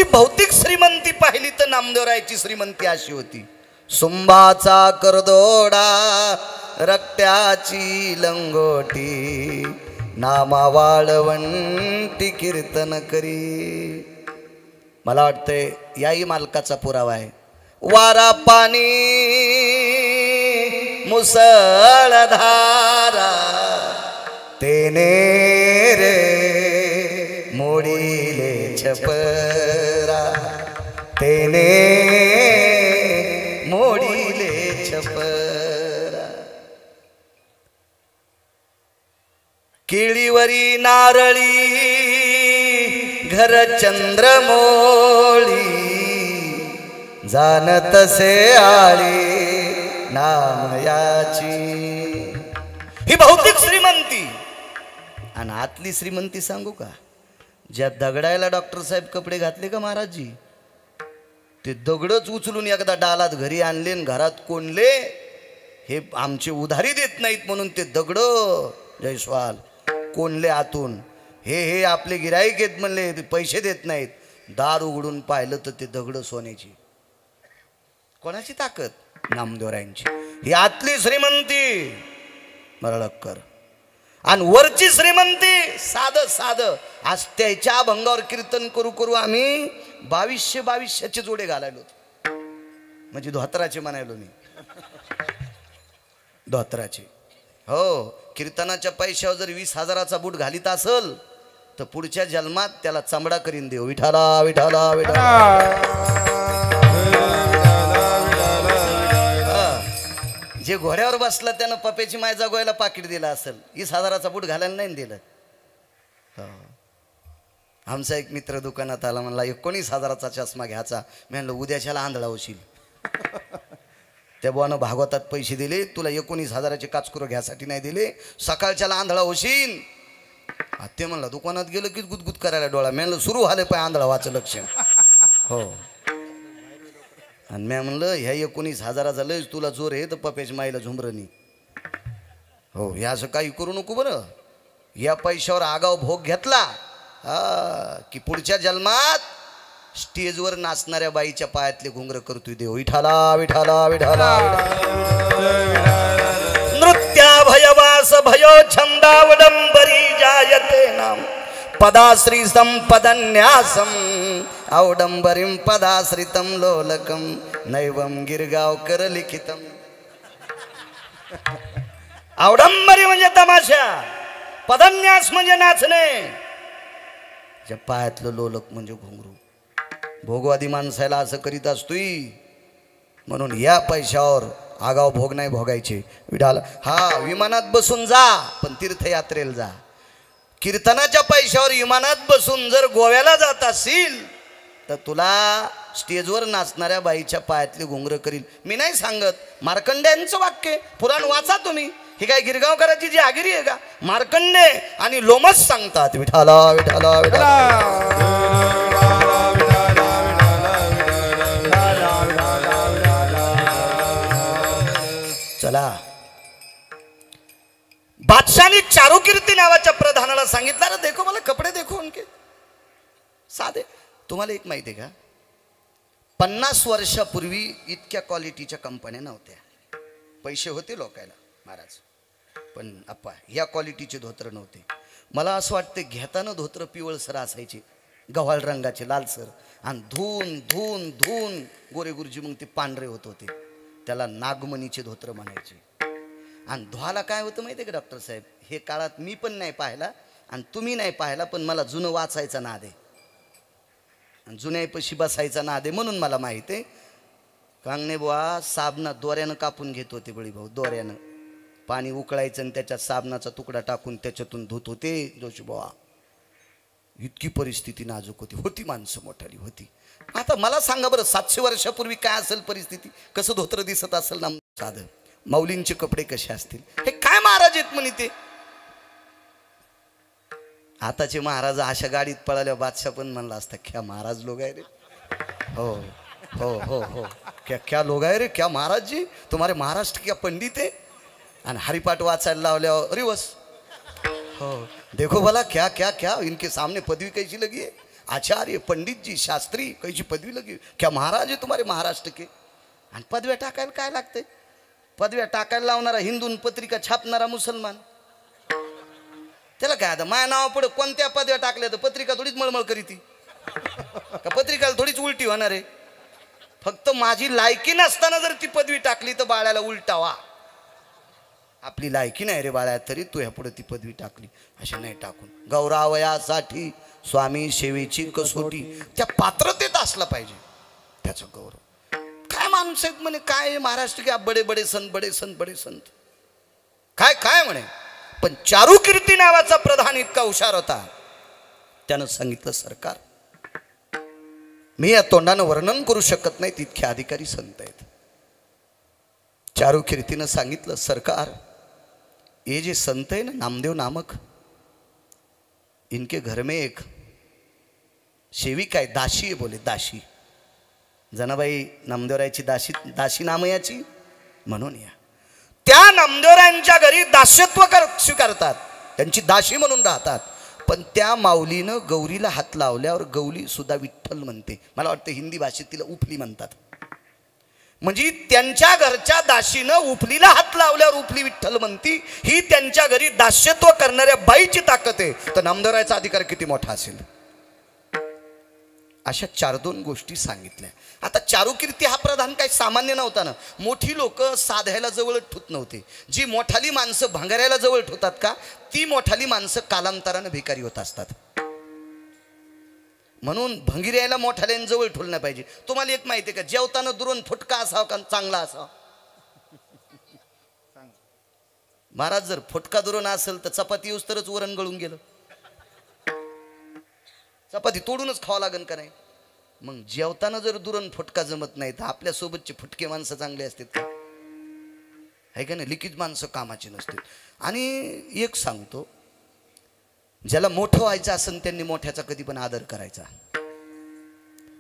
वरची भौतिक श्रीमंती पाहिली तर नामदेवरायची श्रीमंती अशी होती. सुंबाचा करदोडा रक्त्याची लंगोटी नामा वाळवंटी कीर्तन करी. मला वाटतंय याही मालकाचा पुरावा आहे. वारा पाणी मुसळधारा तेने रे मोडीले छपरा तेने मोडीले छपरा. केळीवरी नारळी घर चंद्रमोळी जाण तसे आली नाम याची. ही भौतिक श्रीमंती. आणि आतली श्रीमंती सांगू का? ज्या दगडायला डॉक्टर साहेब कपडे घातले का महाराजजी, ते दगडच उचलून एकदा डालात घरी आणले आणि घरात कोणले. हे आमचे उधारी देत नाहीत म्हणून ते दगड जयस्वाल कोणले आतून. हे आपले गिराईक आहेत म्हणले, ते पैसे देत नाहीत. दार उघडून पाहिलं तर ते दगड सोन्याची. कोणाची ताकद? नामदेवरायांची. ही आतली श्रीमंती मरळकर. आणि वरची श्रीमंती साधं साधं. आज त्याच्या भंगावर कीर्तन करू करू आम्ही 2200 जोडे घालायलो, म्हणजे धोत्राचे म्हणायलो मी. धोत्राचे हो. कीर्तनाच्या पैशावर जर 20,000चा बूट घालीत असल तर पुढच्या जन्मात त्याला चमडा करीन देव. विठाला विठाला विठाला. जे घोड्यावर बसला त्यानं पप्याची माय जागवायला पाकिट दिलं असेल, 20,000चा बूट घालायला नाही दिलं. आमचा एक मित्र दुकानात आला, म्हणला 19,000चा चष्मा घ्यायचा. मी म्हणलं उद्याच्याला आंधळा होशील. त्या बुवानं भागवतात पैसे दिले, तुला 19,000चे काचकुरं घ्यासाठी नाही दिले, सकाळच्याला आंधळा होशील. ते म्हणलं दुकानात गेलं की गुदगुद करायला डोळा. मी म्हणलं सुरू झालं पाय आंधळा वाचं लक्षण. हो. आणि मी म्हणलं ह्या 19,000चा लयच तुला जोर आहे तर पप्याची माईला झुंबरणी. हो, हे असं काही करू नको बरं. या पैशावर आगाव भोग घेतला की पुढच्या जन्मात स्टेजवर नाचणाऱ्या बाईच्या पायातले घुंगर करतोय देव. विठाला विठाला विठाला. नृत्या भयवास भयो छंदावडंबरी जायते नाम पदाश्री संपदन्यासम औडंबरीं पदाश्रितम लोलकम नैवम गिरगावकर लिखितम. औडंबरी म्हणजे तमाशा, पदन्यास म्हणजे नाचणे, ज्या पायातलं लोलक म्हणजे घुंगरू. भोगवादी माणसाला असं करीत असतोय. म्हणून या पैशावर आगाव भोग नाही भोगायचे. विठाला. हा, विमानात बसून जा पण तीर्थयात्रेला जा. कीर्तनाच्या पैशावर विमानात बसून जर गोव्याला जात असेल तर तुला स्टेजवर नाचणाऱ्या बाईच्या पायातली घुंगरं करील. मी नाही सांगत, मार्कंड्यांचं वाक्य. पुराण वाचा तुम्ही. ही काय गिरगावकरांची जी आगिरी आहे का? मार्कंडे आणि लोमस सांगतात विठाला विठाला विठाला. चला, बादशाहने चारुकीर्ती नावाच्या प्रधानाला सांगितलं, अरे देखो मला कपडे देखो उनके साधे. तुम्हाला एक माहिती आहे का, 50 वर्षापूर्वी इतक्या क्वालिटीच्या कंपन्या नव्हत्या. पैसे होते लोकायला महाराज, पण अप्पा या क्वालिटीचे धोत्र नव्हते. मला असं वाटतं घेताना धोत्र पिवळसर असायचे, गव्हाळ रंगाचे लालसर, आणि धुवून धुवून धुवून गोरे गुरुजी मग ते पांढरे होत होते. त्याला नागमणीचे धोत्र म्हणायचे. आणि धुवाला काय होतं माहिती आहे का डॉक्टर साहेब, हे काळात मी पण नाही पाहिला आणि तुम्ही नाही पाहिला, पण मला जुनं वाचायचा नाद आहे आणि जुन्यापाशी बसायचा नाद आहे म्हणून मला माहीत आहे. कांगणे बुवा साबणात दोऱ्यानं कापून घेत होते बळी भाऊ. दोऱ्यानं पाणी उकळायचं आणि त्याच्यात साबणाचा तुकडा टाकून त्याच्यातून धुत होते जोशी बुवा. इतकी परिस्थिती नाजूक होती. होती माणसं मोठाली होती. आता मला सांगा बरं, 700 वर्षापूर्वी काय असेल परिस्थिती, कसं धोत्र दिसत असेल ना साधं. माऊलींचे कपडे कसे असतील. हे काय महाराज आहेत म्हणे ते. आताचे महाराज अशा गाडीत पळाल्या बादशाह पण म्हणला असता क्या महाराज लोग आहे रे. हो हो हो हो, क्या क्या लोग आहे रे, क्या महाराज जी, तुम्हारे महाराष्ट्र क्या पंडित है. आणि हरिपाठ वाचायला लावल्यावर रिवर्स. हो देखो भला क्या क्या क्या इनके सामने पदवी कैसी लगी है. आचार्य पंडित जी शास्त्री कैसी पदवी लगी क्या महाराज है तुम्हारे महाराष्ट्र के. आणि पदव्या टाकायला काय लागते. पदव्या टाकायला लावणारा हिंदून पत्रिका छापणारा मुसलमान त्याला काय आता माझ्या नावा पुढे कोणत्या पदव्या टाकल्या तर पत्रिका थोडीच मळमळ करीती का पत्रिकाला थोडीच उलटी होणार आहे. फक्त माझी लायकी नसताना जर ती पदवी टाकली तर बाळाला उलटावा. आपली लायकी नाही रे बाळा तरी तू ह्या पुढे ती पदवी टाकली अशी नाही टाकून. गौरवयासाठी स्वामी सेवेची कसोटी त्या पात्रतेत असला पाहिजे त्याचं गौरव. काय माणूस आहेत म्हणे काय महाराष्ट्र के बडे बडे संत बडे संत बडे संत काय काय म्हणे. पण चारुकीर्ती नावाचा प्रधान इतका हुशार होता त्यानं सांगितलं सरकार मी या तोंडानं वर्णन करू शकत नाही तितके अधिकारी संत आहेत. चारुकीर्तीनं सांगितलं सरकार ये जे संत है ना नामदेव नामक इनके घर में एक सेविका है दासी है बोले दासी जनाबाई नामदेवरायची दासी दासी नाम याची म्हणून या त्या नामदेवरायांच्या घरी दास्यत्व स्वीकारतात त्यांची दासी म्हणून राहतात. पण त्या माऊलीनं गौरीला हात लावल्यावर गौरी सुद्धा विठ्ठल म्हणते. मला वाटतं हिंदी भाषेत तिला उपली म्हणतात. म्हणजे त्यांच्या घरच्या दासीनं उपलीला हात लावल्यावर उपली विठ्ठल म्हणती. ही त्यांच्या घरी दास्यत्व करणाऱ्या बाईची ताकद आहे. तर नामदेवरायचा अधिकार किती मोठा असेल. अशा 4-2 गोष्टी सांगितल्या. आता चारुकीर्ती हा प्रधान काही सामान्य नव्हता ना. मोठी लोक साध्याला जवळ ठेवत नव्हते. जी मोठाली माणसं भांगाऱ्याला जवळ ठेवतात का ती मोठाली माणसं कालांतरानं भिकारी होत असतात. म्हणून भंगिऱ्याला मोठाल्यानं जवळ ठेवलं नाही पाहिजे. तुम्हाला एक माहिती आहे का जेवताना दुरून फुटका असावा का चांगला असावा. महाराज जर फुटका दुरून असेल तर चपाती येऊस तरच वरण गळून गेलं. चपाती तोडूनच खावं लागेल का नाही. मग जेवताना जर दुरण फुटका जमत नाही तर आपल्या सोबतचे फुटके माणसं चांगले असतात का आहे का नाही. लिखित माणसं कामाची नसतील. आणि एक सांगतो ज्याला मोठं व्हायचं असेल त्यांनी मोठ्याचा कधी पण आदर करायचा.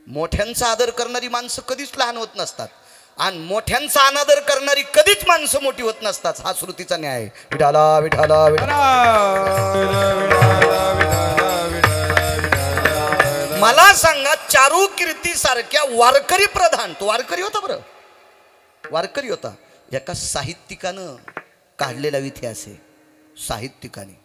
मोठ्यांचा आदर करणारी माणसं कधीच लहान होत नसतात आणि मोठ्यांचा अनादर करणारी कधीच माणसं मोठी होत नसतात. हा श्रुतीचा न्याय आहे. विठाला विठाला मला सांगा चारुकीर्ती सारख्या वारकरी प्रधान तो वारकरी होता बरं वारकरी होता. एका साहित्यिकानं काढलेला इतिहास आहे. साहित्यिकाने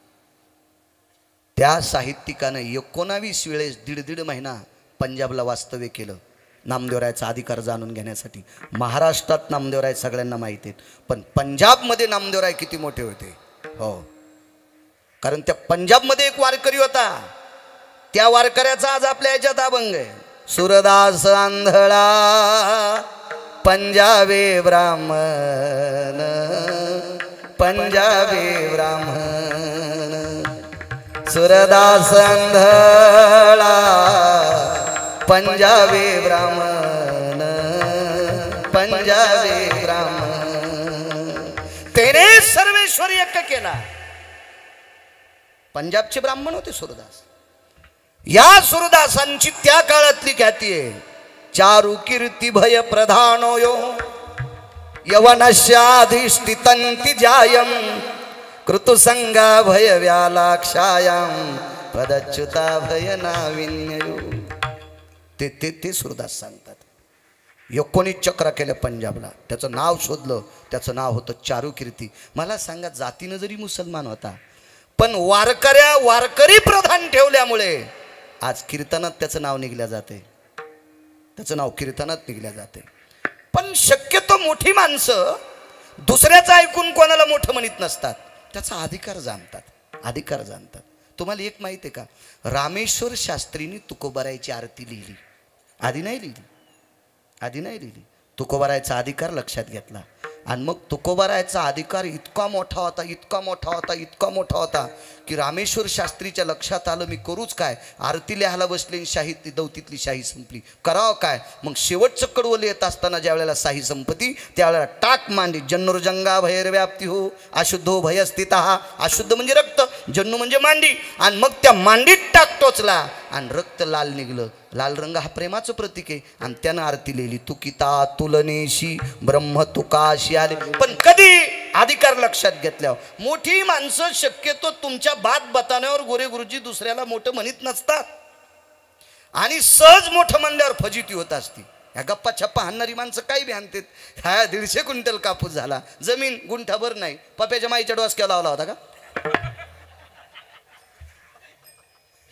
त्या साहित्यिकानं 19 वेळेस 1.5 महिना पंजाबला वास्तव्य केलं नामदेवरायचा अधिकार जाणून घेण्यासाठी. महाराष्ट्रात नामदेवराय सगळ्यांना माहिती आहेत पण पंजाबमध्ये नामदेवराय किती मोठे होते. हो कारण त्या पंजाबमध्ये एक वारकरी होता. त्या वारकऱ्याचा आज आपल्या याच्यात अभंग आहे. सुरदास आंधळा पंजाबी ब्राह्मण पंजाबी ब्राह्मण सुरदास आंधळा पंजाबी ब्राह्मण पंजाबी ब्राह्मण तेने सर्वेश्वर एक केला. पंजाबचे ब्राह्मण होते सुरदास. या सुरदासांची त्या काळातली ख्याती आहे. चारुकीर्ती भय प्रधानोयो यवनस्याधिष्ठितंति जायम कृतुसंगा भय व्यालाक्षायाम पदच्युता भय नाविन्ययो. ते सुरदास सांगतात. 19 चक्र केलं पंजाबला. त्याचं नाव शोधलं त्याचं नाव होतं चारुकीर्ती. मला सांगा जातीनं जरी मुसलमान होता पण वारकरी प्रधान ठेवल्यामुळे आज कीर्तनात त्याचं नाव निघल्या जाते. त्याचं नाव कीर्तनात निघल्या जाते. पण शक्यतो मोठी माणसं दुसऱ्याचं ऐकून कोणाला मोठं म्हणत नसतात. त्याचा अधिकार जाणतात. तुम्हाला एक माहिती आहे का रामेश्वर शास्त्रींनी तुकोबारायची आरती लिहिली. आधी नाही लिहिली. तुकोबारायचा अधिकार लक्षात घेतला आणि मग तुकोबारायचा अधिकार इतका मोठा होता की रामेश्वर शास्त्रीच्या लक्षात आलं मी करूच काय. आरती लिहायला बसले शाही दौतीतली शाही संपली. करावं काय. मग शेवटचं कडवं येत असताना ज्या वेळेला शाही संपती त्यावेळेला टाक मांडी जन्नुर्जंगा भैरव्याप्ती हो अशुद्धो भयस्थित. अशुद्ध म्हणजे रक्त जन्नू म्हणजे मांडी आणि मग त्या मांडीत टाक टोचला आणि रक्त लाल निघलं. लाल रंग हा प्रेमाचं प्रतीक आहे आणि त्यानं आरती लिहिली. तुकिता तुलनेशी ब्रह्म तुकाशी आले. पण कधी अधिकार लक्षात घेतल्यावर मोठी माणसं शक्यतो तुमच्या बात बताण्यावर गोरे गुरुजी दुसऱ्याला मोठं म्हणत नसतात. आणि सहज मोठं म्हणल्यावर फजिती होत असती. ह्या गप्पा छप्पा हाणणारी माणसं काही बी आणतात. ह्या 150 क्विंटल कापूस झाला, जमीन गुंठाभर नाही. पप्याच्या माईच्या डोसक्याला लावला होता का?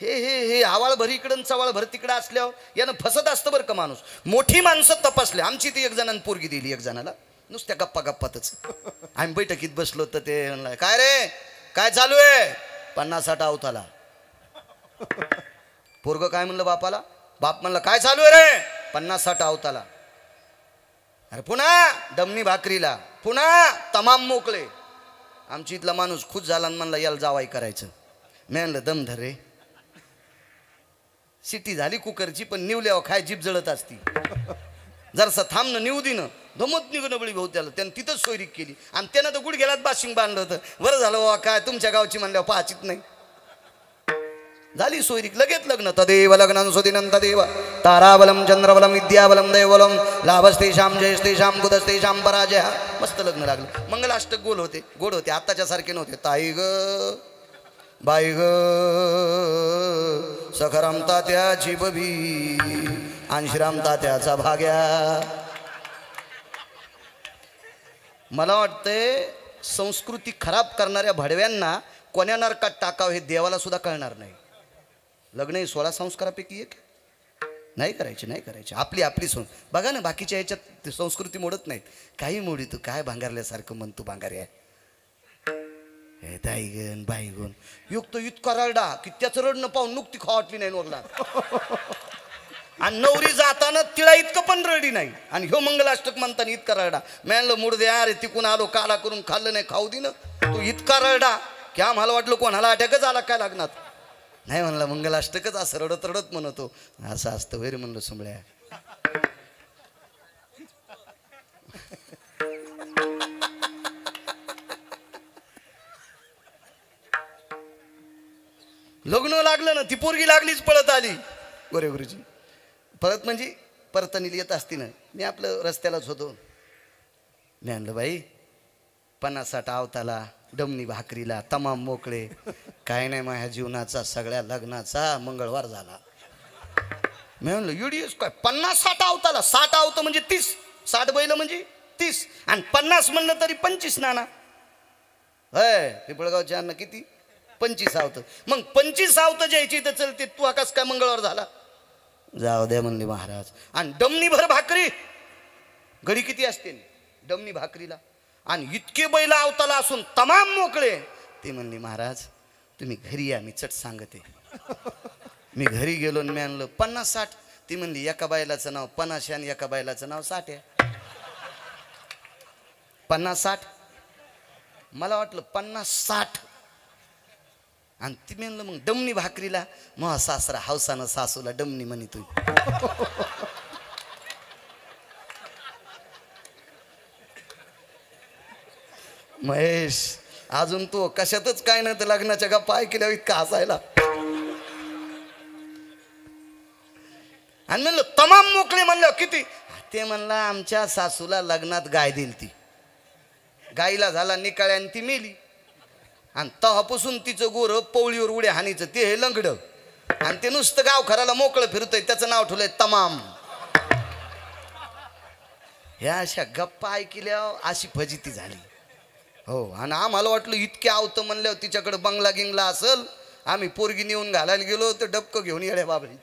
हे हे हे आवाळ भर इकडं चवाळ भर तिकडं असल्यावर यानं फसत असतं बरं का माणूस. मोठी माणसं तपासले. आमची ती एक जणांनी पोरगी दिली एक जणाला, नुसत्या गप्पा गप्पातच. आम्ही बैठकीत बसलो तर ते म्हणलं, काय रे काय चालू आहे? 50-60 अवताला. पोरग काय म्हणलं बापाला? बाप म्हणलं काय चालू आहे रे? 50-60 अवताला. अरे पुन्हा दमनी भाकरीला, पुन्हा तमाम मोकळे. आमची इथला माणूस खुश झाला आणि म्हणला याला जावाई करायचं. मी म्हणलं दम धर रे, शिटी झाली कुकरची पण निवल्यावर खाय जीभ जळत असती. जरसा थांबणं निवू दिनं धमत निघणं बळी भाऊ त्याला. त्यानं तिथंच सोयरीक केली आणि त्यानं तर गुडघ्यालाच बाशिंग बांधलं होतं. बरं झालं बाबा, काय तुमच्या गावची म्हणल्यावर पाहाचीत नाही. झाली सोयरीक, लगेच लग्न. तदेव लग्नं सुदिनं तदेव ताराबलम चंद्रबलम विद्याबलम दैवलम लाभस्तेषाम जयस्तेषाम कुदस्तेषाम पराजय. मस्त लग्न लागलं. मंगलाष्टक गोल होते, गोड होते, आत्ताच्या सारखे नव्हते. ताई ग बाई ग सखराम तात्याची बबी आणि श्रीराम तात्याचा भाग्या. मला वाटतंय संस्कृती खराब करणाऱ्या भडव्यांना कोण्या नरकात टाकावं हे देवाला सुद्धा कळणार नाही. लग्न हे 16 संस्कारापैकी एक नाही करायचे, नाही करायचे. आपली आपली बघा ना, बाकीच्या ह्याच्यात संस्कृती मोडत नाहीत. काही मोडी तू काय भांगारल्यासारखं म्हणतो भांगार आहे. हे दाईगण बाईगण युक्त इतका रडा की त्याचं रडणं पाहून नुकती खावाटली नाही नोरला. आणि नवरी जाताना तिला इतकं पण रडी नाही आणि ह्यो मंगलाष्टक म्हणताना इतका रडा. म्हणलं मूड दे अरे, तिकून आलो काला करून खाल्लं नाही खाऊ दे ना. तू इतका रडा की आम्हाला वाटलं कोणाला अटॅकच आला काय लागणार. नाही म्हणलं मंगलाष्टकच असं रडत रडत म्हणतो. असं असतं वैर म्हणलं सुंबळ्या. लग्न लागलं ना, ती पोरगी लागलीच पळत आली. गोरे गुरुजी परत म्हणजे परतनीला येत असती ना. मी आपलं रस्त्यालाच होतो. मी आणलं बाई 50-60 अवताला डमनी भाकरीला तमाम मोकळे. काय नाही माझ्या जीवनाचा सगळ्या लग्नाचा मंगळवार झाला. मी म्हणलं युडीएस काय 50-60 अवताला. 60 अवत म्हणजे 30, 60 बैल म्हणजे 30 आणि 50 म्हणलं तरी 25 नाना. होय पिपळगावच्या अन्न किती 25 आवत. मग 25 आवत ज्यायची तर चलते, तू आकाश काय मंगळवार झाला? जाऊ द्या म्हणले महाराज. आणि डमनी भर भाकरी घडी किती असते डमनी भाकरीला आणि इतके बैल आवताला असून तमाम मोकळे. ते म्हणले महाराज तुम्ही घरी या, मी चट सांगते. मी घरी गेलो आणि मी आणलं 50-60. ती म्हणली एका बैलाचं नाव 50 आणि एका बैलाचं नाव 60 आहे. 50-60 मला वाटलं 50-60. आणि ती म्हणलं मग डमनी भाकरीला मग सासरा हौसानं सासूला डमनी म्हणी तू. महेश अजून तू कशातच काय नाही तर लग्नाच्या गप्पा ऐकल्या इतका हसायला. आणि म्हणलं तमाम मोकळे म्हणलं किती. ते म्हणलं आमच्या सासूला लग्नात गाय दिली. ती गाईला झाला निकाळ्या आणि ती मेली. आणि तेव्हापासून तिचं गोरं पवळीवर उड्या हानीचं ते हे लंगड. आणि ते नुसतं गावखराला मोकळं फिरतोय, त्याचं नाव ठेवलंय तमाम. ह्या अशा गप्पा ऐकल्या अशी फजिती झाली. हो आणि आम्हाला वाटलं इतके आवतं म्हणल्यावर तिच्याकडे बंगला गिंगला असल. आम्ही पोरगी नेऊन घालायला गेलो तर डबकं घेऊन येड्या बाबरी.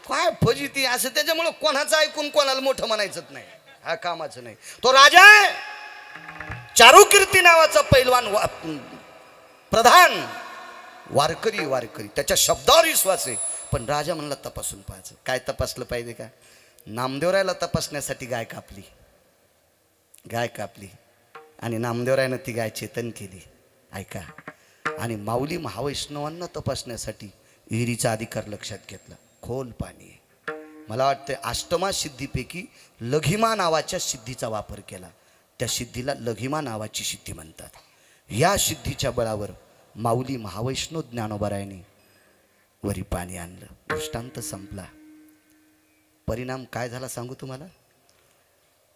काय फजिती असं. त्याच्यामुळं कोणाचं ऐकून कोणाला मोठं म्हणायचंच नाही. हा कामाचं नाही. तो राजा आहे चारुकीर्ती नावाचा पैलवान प्रधान वारकरी वारकरी त्याच्या शब्दावर विश्वास आहे. पण राजा म्हणला तपासून पाहायचं. काय तपासलं पाहिजे का? नामदेवरायला तपासण्यासाठी गाय कापली. गाय कापली आणि नामदेवरायनं ती गाय चेतन केली. ऐका. आणि माऊली महावैष्णवांना तपासण्यासाठी विहिरीचा अधिकार लक्षात घेतला. खोल पाणी आहे. मला वाटतं अष्टमा सिद्धीपैकी लघिमा नावाच्या सिद्धीचा वापर केला. त्या सिद्धीला लघिमा नावाची सिद्धी म्हणतात. या सिद्धीच्या बळावर माऊली महावैष्णव ज्ञानोबारायांनी वरी पाणी आणलं. दृष्टांत संपला. परिणाम काय झाला सांगू तुम्हाला.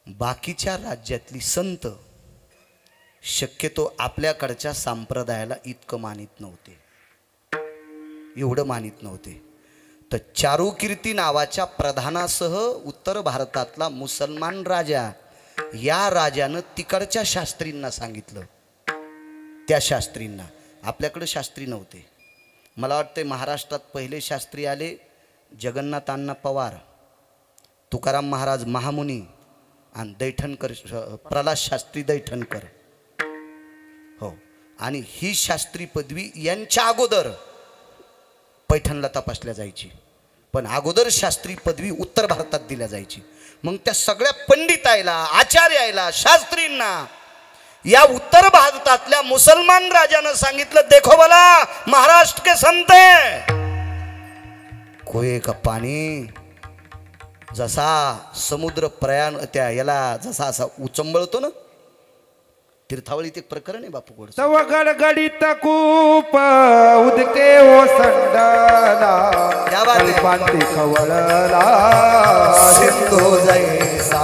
बाकीच्या राज्यातली संत शक्यतो आपल्याकडच्या संप्रदायाला इतकं मानित नव्हते. एवढं मानित नव्हते. तर चारुकीर्ती नावाच्या प्रधानासह उत्तर भारतातला मुसलमान राजा, या राजानं तिकडच्या शास्त्रींना सांगितलं, त्या शास्त्रींना, आपल्याकडे शास्त्री नव्हते. मला वाटते महाराष्ट्रात पहिले शास्त्री आले जगन्नाथ अण्णा पवार, तुकाराम महाराज महामुनी आणि दैठणकर, प्रल्हाद शास्त्री दैठणकर. हो, आणि ही शास्त्री पदवी यांच्या अगोदर पैठणला तपासल्या जायची, पण अगोदर शास्त्री पदवी उत्तर भारतात दिल्या जायची. मग त्या सगळ्या पंडितायला, आचार्याला, शास्त्रींना या उत्तर भारतातल्या मुसलमान राजानं सांगितलं, देखो बोला महाराष्ट्र के संत कोई का पाणी जसा समुद्र प्रयाण त्या याला जसा असा उचंबळतो ना, तीर्थावळीत एक प्रकरण आहे बापू गोड. तव गडगडीत कूप उदके ओसंडला, कल्पांती खवळला सिंधू जैसा,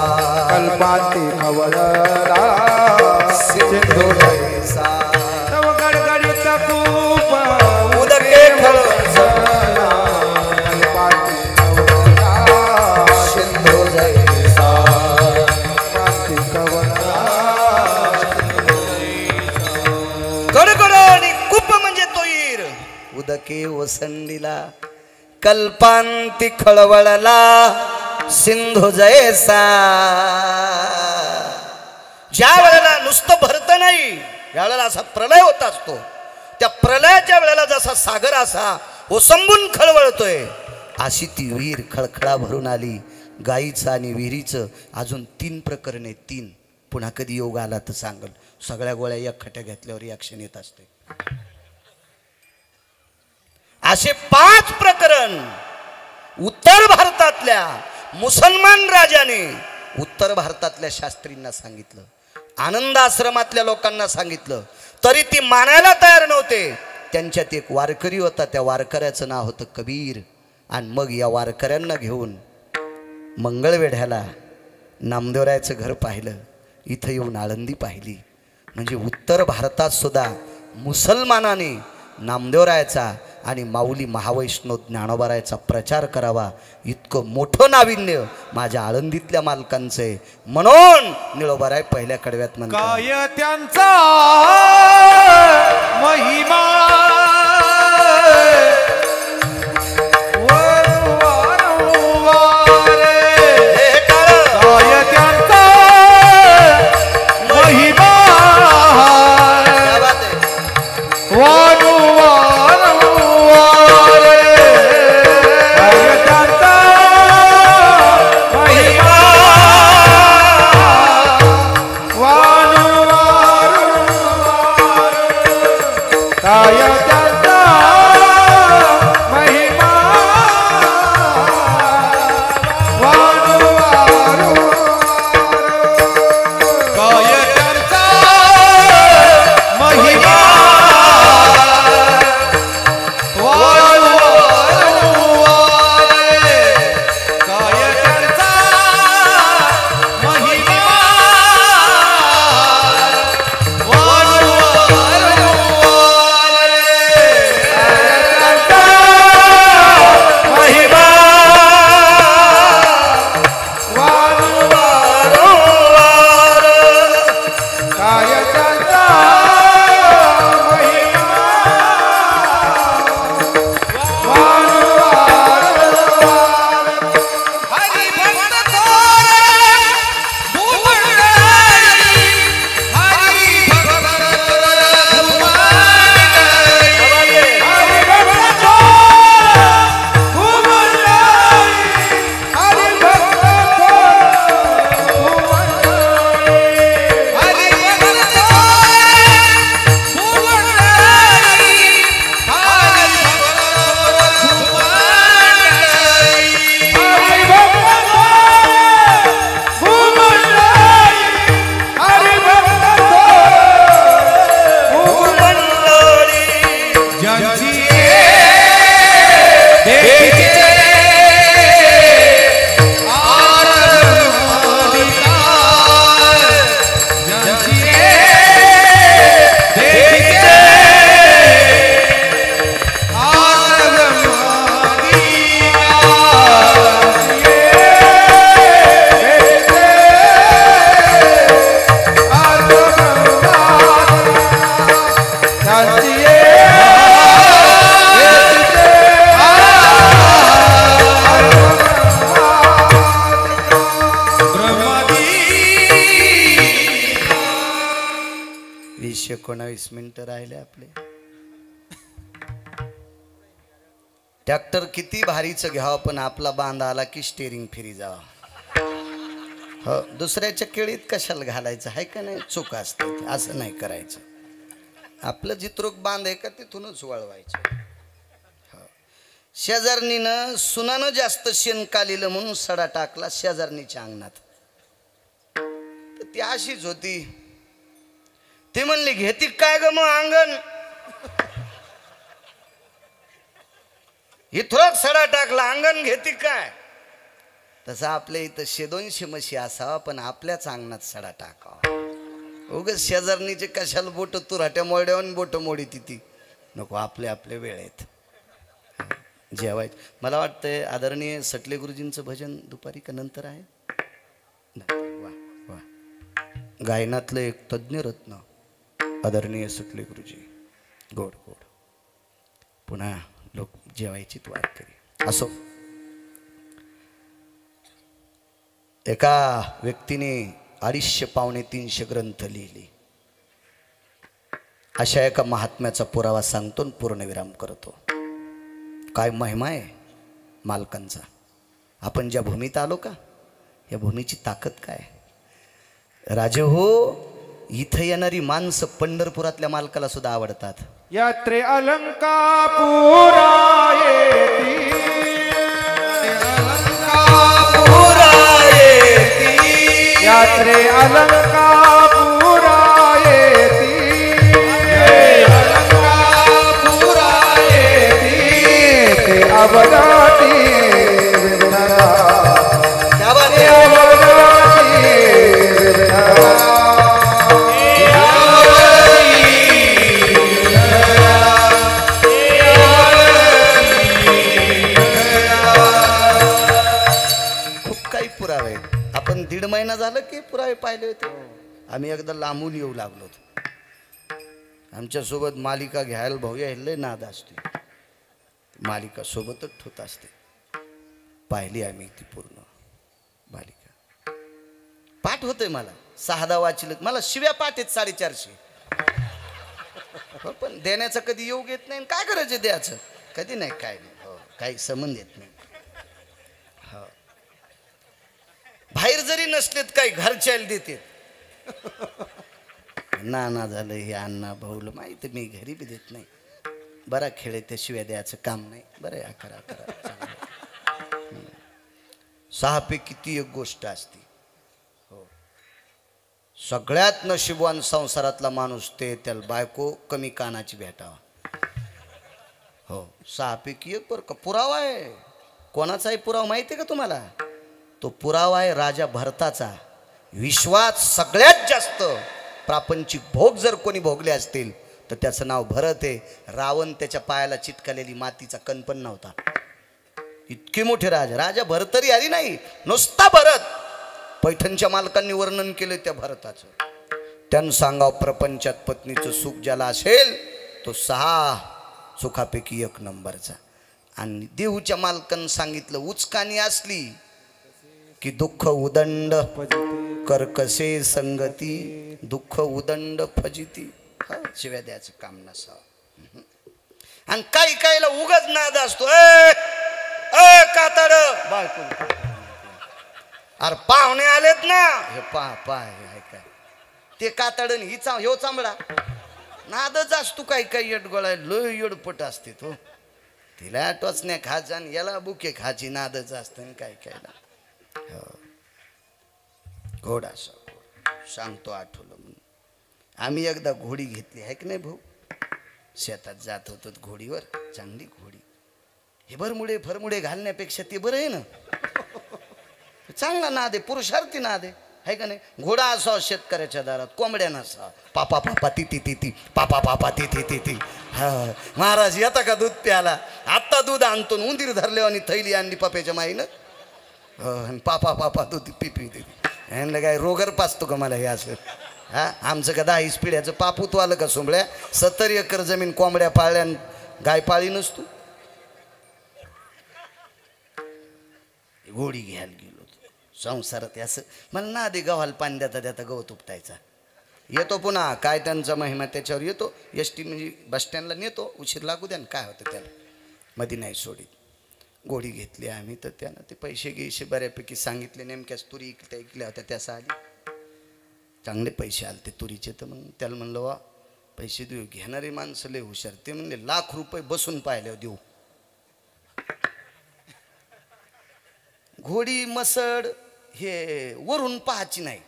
कल्पांती खवळला सिंधू जैसा. तव गडगडीत कूप उदके खवळला कल्पांती खवळला सिंधू जैसा, कल्पांती खवळला. गडगड आणि कुप म्हणजे तोईर, उदके ओसंडीला कल्पांती खळवळला सिंधू जैसा. ज्या वेळेला नुसतं भरतं नाही, ज्या वेळेला असा प्रलय होत असतो, त्या प्रलयाच्या वेळेला जसा सागर असा ओसंबून खळवळतोय, अशी ती विहीर खळखळा भरून आली. गाईचं आणि विहिरीचं अजून 3 प्रकरणे, 3. पुन्हा कधी योग आला तर सांगल. सगळ्या गोळ्या एक खट्या घेतल्यावर रिॲक्शन येत असते. असे 5 प्रकरण उत्तर भारतातल्या मुसलमान राजाने उत्तर भारतातल्या शास्त्रींना सांगितलं, आनंद आश्रमातल्या लोकांना सांगितलं, तरी ती मानायला तयार नव्हते. त्यांच्यात एक वारकरी होता, त्या वारकऱ्याचं नाव होतं कबीर. आणि मग या वारकऱ्यांना घेऊन मंगळवेढ्याला नामदेवरायाचं घर पाहिलं, इथं येऊन आळंदी पाहिली. म्हणजे उत्तर भारतात सुद्धा मुसलमानाने नामदेवरायाचा आणि माऊली महावैष्णव ज्ञानोबारायाचा प्रचार करावा, इतकं मोठं नाविन्य माझ्या आळंदीतल्या मालकांचं आहे. म्हणून निळोबाराय पहिल्या कडव्यात म्हणतात, काय त्यांचा महिमा 20-19 मिनिटं राहिले आपले. ट्रॅक्टर किती भारीचं घ्यावं पण आपला बांध आला की स्टेरिंग फिरी जावा. हो, दुसऱ्याच्या केळीत कशाला घालायचं आहे का नाही. चूक असते असं नाही करायचं. आपलं जित्रोक बांध आहे का तिथूनच वळवायचं. शेजारणीनं सुनानं जास्त शेण कालिलं म्हणून सडा टाकला शेजारणीच्या अंगणात. तर ती अशीच होती. ती म्हणली घेती काय ग मग अंगण. इथं सडा टाकला अंगण घेती काय. तसं आपल्या इथं 100-200 म्हशी असावा पण आपल्याच अंगणात सडा टाकावा. उगाच शेजारणीचे कशाला बोट तुराट्या मोड्यावर बोट मोडी ती नको. आपले आपले वेळेत जेवायचं. मला वाटतंय आदरणीय सटले गुरुजींचं भजन दुपारी का नंतर आहे. वा वा, गायनातलं एक तज्ज्ञ रत्न आदरणीय सटले गुरुजी. गोड गोड. पुन्हा लोक जेवायची वाट करी. असो, एका व्यक्तीने 250-300 ग्रंथ लिहिली. अशा एका महात्म्याचा पुरावा सांगतो आणि पूर्णविराम करतो. काय महिमा आहे मालकांचा. आपण ज्या भूमीत आलो का, या भूमीची ताकद काय. राजे हो, इथं येणारी माणसं पंढरपुरातल्या मालकाला सुद्धा आवडतात. यात्रे अलंकापुरा येती, यात्रे अलंकापुरा येती, अलंकापुरा येती. ते अवदाती विघ्नरा, ते अवदाती विघ्नरा. आपण 1.5 महिना झालं की पुरावे पाहिले होते. आम्ही एकदा लांबून येऊ लागलो होतो. आमच्यासोबत मालिका घ्यायला भाऊ यायला नाद असते. मालिका सोबतच ठेवत असते. पाहिली आम्ही ती पूर्ण मालिका. पाठ होतंय मला 6-10 वाचलं. मला शिव्या पाठ आहेत 450. हो, पण देण्याचं कधी योग येत नाही. काय करायचं द्यायचं कधी नाही. काय नाही. हो, काही संबंध येत नाही. हो, बाहेर जरी नसलेत काही घरच्याला देते. नाना झालं हे अण्णा भाऊला माहिती, मी घरी बी देत नाही. बरा खेळ त्याशिवाय द्यायचं काम नाही. बरं अकरा 6 पैकी ती एक गोष्ट असते. हो, सगळ्यात नशीबवान संसारातला माणूस ते त्याला बायको कमी कानाची भेटावा. हो, 6 पैकी एक. बरं का पुरावा आहे. कोणाचाही पुरावा माहिती आहे का तुम्हाला. तो पुरावा आहे राजा भरताचा. विश्वात सगळ्यात जास्त प्रापंचिक भोग जर कोणी भोगले असतील तर त्याचं नाव भरत आहे. रावण त्याच्या पायाला चिटकलेली मातीचा कण पण नव्हता. इतके मोठे राजा भरतरी आली नाही, नुसता भरत. पैठणच्या मालकांनी वर्णन केलं त्या भरताचं. त्यानं सांगाव प्रपंचात पत्नीचं सुख ज्याला असेल तो 6 सुखापैकी 1 नंबरचा. आणि देहूच्या मालकांनी सांगितलं उचकानी असली की दुःख उदंड करकसे संगती, दुःख उदंड फजिती. शिव्या द्यायचं काम नसावं. आणि काही काहीला उगाच नाद असतो. कातड बायको, अरे पाहुणे आलेत ना, हे पाय काय ते कातडन ही ह्यो चांबडा नादच असतो. काही काही येडगोळा लय येडपट असते तो. तिला टोचण्या खायचा आणि याला बुके खायची नादच असतं. काय कायला घोडा सांगतो आठवलं म्हणून. आम्ही एकदा घोडी घेतली आहे की नाही भाऊ. शेतात जात होतो घोडीवर. चांगली घोडी. हे भरमुडे घालण्यापेक्षा ते बरं आहे ना. चांगला नाद आहे, पुरुषार्थी नाद आहे का नाही. घोडा असावा शेतकऱ्याच्या दारात, कोंबड्या नसावा. पापा पापा ती ती ती ती पापा पापा ती ती ती ती. हा महाराज येता का दूध प्याला. आत्ता दूध आणतो. उंदीर धरले आणि थैली आणली पप्याच्या माईनं. पापा पापा दूध पिपी ती. यांना काय रोगर पाचतो का मला हे असं. हा आमचं का 10 पिढ्याचं पापूत आलं का सोंबळ्या. 70 एकर जमीन कोंबड्या पाळल्या गाय पाळी नसतो. घोडी घ्यायला गेलो संसारात असं. मला ना दे गव्हाला पाणी देता गवत उपटायचा. येतो पुन्हा काय त्यांचा महिमा त्याच्यावर येतो. एस टी म्हणजे बस स्टँडला नेतो, उशीर लागू द्या ना, काय होतं त्याला, मध्ये नाही सोडित. घोडी घेतली आम्ही, तर त्यानं ते पैसे गिसे बऱ्यापैकी सांगितले, नेमक्याच तुरी ऐकल्या होत्या त्याचा आली, चांगले पैसे आले ते तुरीचे. तर मग त्याला म्हणलं वा पैसे देऊ, घेणारी माणसं लय हुशार. ते म्हणले ₹1,00,000 बसून पाहिल्यावर देऊ. घोडी मसड हे वरून पाहायची नाही,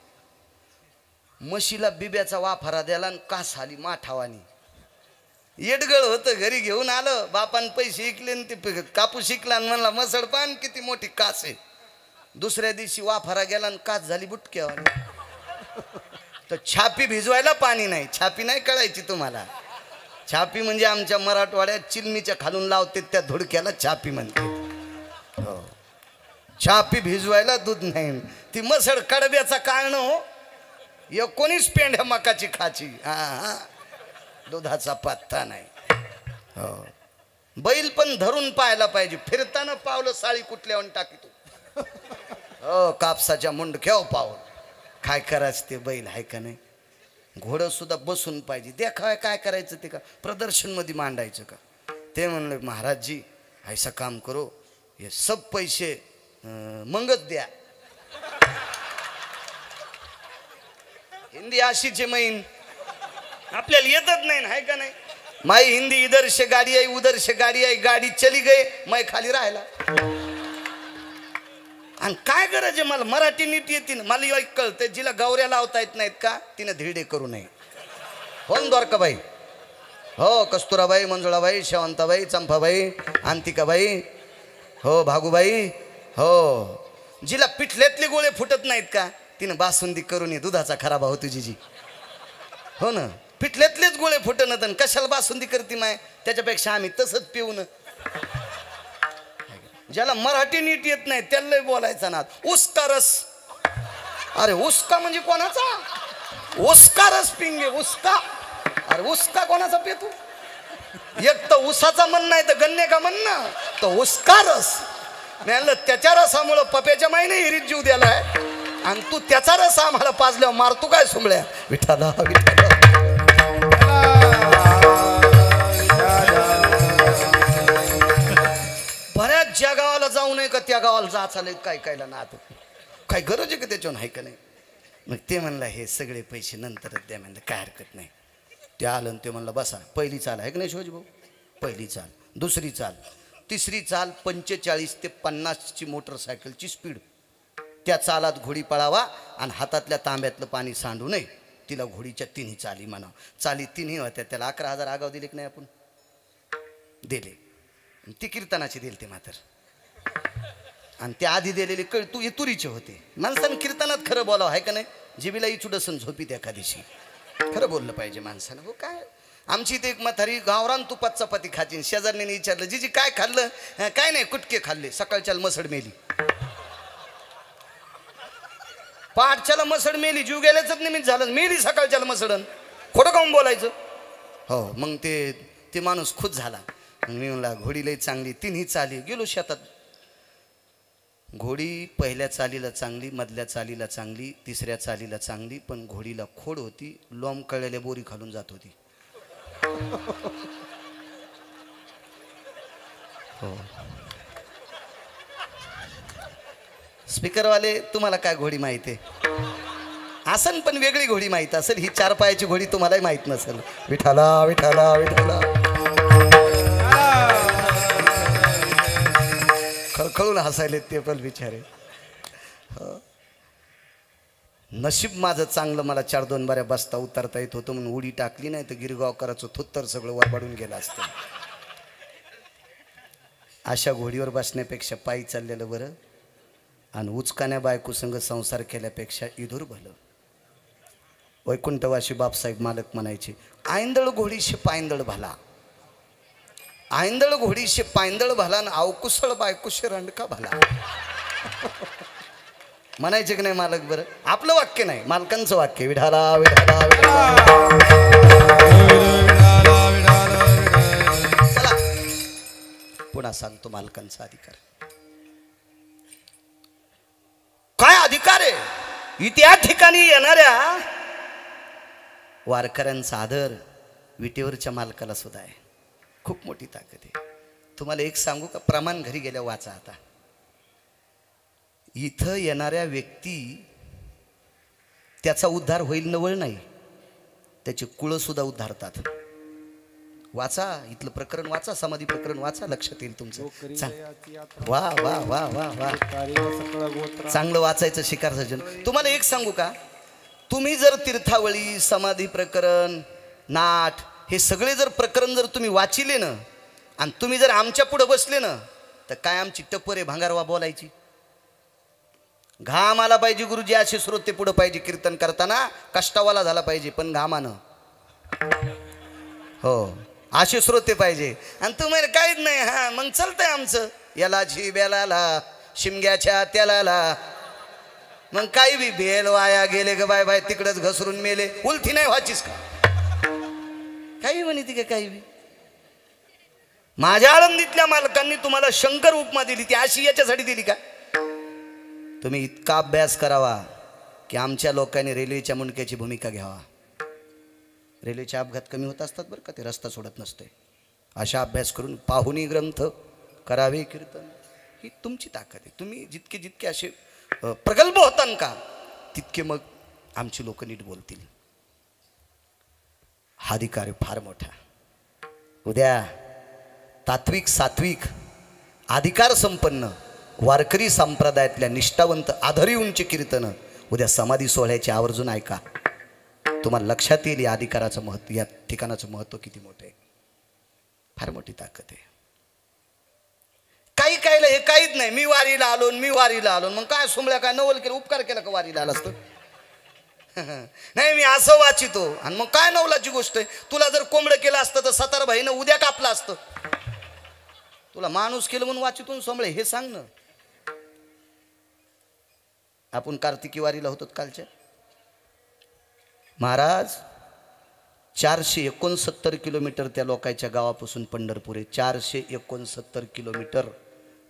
म्हशीला बिब्याचा वाफारा द्याला आणि कास आली माठावानी. येडगळ होतं, घरी घेऊन आलं, बापान पैसे इकले आणि ते कापूस शिकला आणि म्हणला मसड पान किती मोठी कास आहे. दुसऱ्या दिवशी वाफारा गेला आणि कास झाली बुटक्यावानी. तर छापी भिजवायला पाणी नाही. छापी नाही कळायची तुम्हाला, छापी म्हणजे आमच्या मराठवाड्यात चिलमीच्या खालून लावते त्या धुडक्याला छापी म्हणते. हो, छापी भिजवायला दूध नाही. ती मसड कडब्याचा कारण हो, 19 पेंढ्या मकाची खाची. हा, दुधाचा पत्ता नाही. हो, बैल पण धरून पाहायला पाहिजे, फिरताना पावलं साळी कुठल्यावर टाकीतो. हो, कापसाच्या मुंडक्यावर पावलं. काय करायचं ते बैल आहे का नाही. घोडं सुद्धा बसून पाहिजे. देखाय काय करायचं ते का प्रदर्शन मध्ये मांडायचं का. ते म्हणले महाराज जी ऐसा काम करो, हे सब पैसे मंगत द्या. हिंदी अशीचे मैन आपल्याला येतच नाही, आहे का नाही. माई हिंदी इधर से गाडी आई उधर से गाडी आई, गाडी चली गई मै खाली राहिला. आणि काय गरज आहे, मला मराठी नीट येते ना. मला एक कळतं, जिला गौऱ्या लावता येत नाहीत का तिने धिरडे करू नये. हो द्वारकाबाई, हो कस्तुराबाई, मंजुळाबाई, शेवंताबाई, चंपाबाई, अंतिकाबाई, हो भागूबाई, हो जिला पिठल्यातले गोळे फुटत नाहीत का तिने बासुंदी करून ये, दुधाचा खराबा हो तुझी जी. हो ना, पिठल्यातलेच गोळे फुटत, कशाला बासुंदी करते माय. त्याच्यापेक्षा आम्ही तसंच पिऊन. ज्याला मराठी नीट येत नाही त्याला बोलायचा ना उसका रस. अरे उसका म्हणजे कोणाचा, उसका रस पिंगे उसका. अरे उसका कोणाचा पितो. एक तर उसाचा म्हण नाही तर गन्ने का म्हण ना, तो उसका रस. म्हणलं त्याच्या रसामुळं पप्याच्या माईने हिरीत जीव दिलाय आणि तू त्याचा रस आम्हाला पाजल्यावर मारतो काय सुंबळ्या. विठाला विठाला. बऱ्याच ज्या गावाला जाऊ नये का त्या गावाला जा चालेल, काय कायला ना आता काय गरज आहे का त्याच्यावर, आहे का नाही. मग ते म्हणलं हे सगळे पैसे नंतरच द्या. म्हणलं काय हरकत नाही. ते आलं ते म्हणलं बसा, पहिली चाल आहे का नाही शिवाजी भाऊ, पहिली चाल, दुसरी चाल, तिसरी चाल, 45 ते 50ची मोटरसायकलची स्पीड. त्या चालात घोडी पळावा आणि हातातल्या तांब्यातलं पाणी सांडू नये. तिला घोडीच्या तिन्ही चाली म्हणा. चाली तिन्ही होत्या, त्याला 11,000 आगाव दिले की नाही आपण, दिले. ती कीर्तनाचे दिले ते मात्र, आणि ते आधी दिलेले तू तुरीचे होते. माणसानं कीर्तनात खरं बोलावं, आहे का नाही. जिबीला इचुडसन झोपीत एका दिवशी खरं बोललं पाहिजे माणसानं. हो काय, आमची इथे एक म्हातारी गावरान तुपात चपाती खाची. शेजारने विचारलं जीजी काय खाल्लं, काय नाही कुटके खाल्ले. सकाळच्याला मसड मेली, पाठच्याला मसड मेली, जीव गेल्याच निमित्त झालं, मेली सकाळच्याला मसडन. खोटं काऊन बोलायचं. हो, मग ते माणूस खुश झाला. मी म्हणला घोडी लई चांगली, तिन्ही चाली. गेलो शेतात. घोडी पहिल्या चालीला चांगली, मधल्या चालीला चांगली, तिसऱ्या चालीला चांगली, पण घोडीला खोड होती, लोंब कळलेल्या बोरी खालून जात होती. हो, स्पीकरवाले तुम्हाला काय घोडी माहिती आहे असन, पण वेगळी घोडी माहीत असेल. ही 4 पायाची घोडी तुम्हालाही माहीत नसेल. विठाला विठाला विठाला. खळखळून हसायले ते पण बिचारे. नशीब माझं चांगलं, मला 4-2 बाऱ्या बसता उतरता येत होतं म्हणून उडी टाकली, नाही तर गिरगावकराचं थुत्तर सगळं वरबाडून गेलं असतं. अशा घोडीवर बसण्यापेक्षा पायी चाललेलं बरं, आणि उचकाण्या बायको संग संसार केल्यापेक्षा इधूर भलं. वैकुंठवासी बापसाहेब मालक म्हणायचे, आयंदळ घोडीशी पायंदळ भला, आयंदळ घोडीशी पायंदळ भला, आणि अवकुसळ बायकोशी रंडका भला. म्हणायचे की नाही मालक. बरं, आपलं वाक्य नाही, मालकांचं वाक्य. विठाला विठाला चला पुन्हा सांगतो मालकांचा अधिकार. काय अधिकार आहे. त्या ठिकाणी येणाऱ्या वारकऱ्यांचा आदर विटेवरच्या मालकाला सुद्धा आहे. खूप मोठी ताकद आहे. तुम्हाला एक सांगू का, प्रमाण घरी गेल्या वाचा आता. इथं येणाऱ्या व्यक्ती त्याचा उद्धार होईल नवळ नाही, त्याचे कुळ सुद्धा उद्धारतात. वाचा इथलं प्रकरण वाचा, समाधी प्रकरण वाचा, लक्षात येईल तुमचं. वा वा वा वा वा, चांगलं वाचायचं शिकार सज्जन. तुम्हाला एक सांगू का, तुम्ही जर तीर्थावळी, समाधी प्रकरण, नाट हे सगळे जर प्रकरण जर तुम्ही वाचिले ना, आणि तुम्ही जर आमच्या पुढे बसले ना, तर काय आमची टप्परे भांगारवा बोलायची. घाम आला पाहिजे गुरुजी, असे श्रोते पुढे पाहिजे कीर्तन करताना, कष्टावाला झाला पाहिजे पण घामानं. हो, असे श्रोते पाहिजे. आणि तुम्हाला काहीच नाही, हा मग चालतंय आमचं, याला बेलाला शिमग्याच्या त्याला, मग काही बी बेल वाया गेले ग बाय बाय, तिकडच घसरून मेले, उलथी नाही व्हायचीच का, काही म्हणे ती का काही बी. माझ्या आळंदीतल्या मालकांनी तुम्हाला शंकर उपमा दिली, ती अशी याच्यासाठी दिली का, तुम्ही इतका अभ्यास करावा की आमच्या लोकांनी रेल्वेच्या मुंडक्याची भूमिका घ्यावा. रेल्वेचे अपघात कमी होत असतात बरं का, ते रस्ता सोडत नसते. अशा अभ्यास करून पाहुणी ग्रंथ करावे कीर्तन, ही तुमची ताकद आहे. तुम्ही जितके जितके असे प्रगल्भ होतान का, तितके मग आमची लोक नीट बोलतील. हा अधिकार फार मोठा. उद्या तात्विक सात्विक अधिकार संपन्न वारकरी संप्रदायातल्या निष्ठावंत आधारी उंची कीर्तन उद्या समाधी सोहळ्याची आवर्जून ऐका. तुम्हाला लक्षात येईल या अधिकाराचं महत्व, या ठिकाणाचं महत्व किती मोठं आहे. फार मोठी ताकद आहे. काही कायला हे काहीच नाही, मी वारीला आलो मी वारीला आलो, मग काय सुमल्या काय नवल केलं, उपकार केला का वारीला आला असतं. नाही मी असं वाचितो, आणि मग काय नवलाची गोष्ट आहे. तुला जर कोंबडं केलं असतं तर सतार भाईनं उद्या कापलं असतं. तुला माणूस केलं म्हणून वाचितून सोमळे हे सांग ना. आपण कार्तिकी वारीला होतो कालच्या. महाराज 469 किलोमीटर त्या लोकांच्या गावापासून पंढरपूर आहे. 469 किलोमीटर,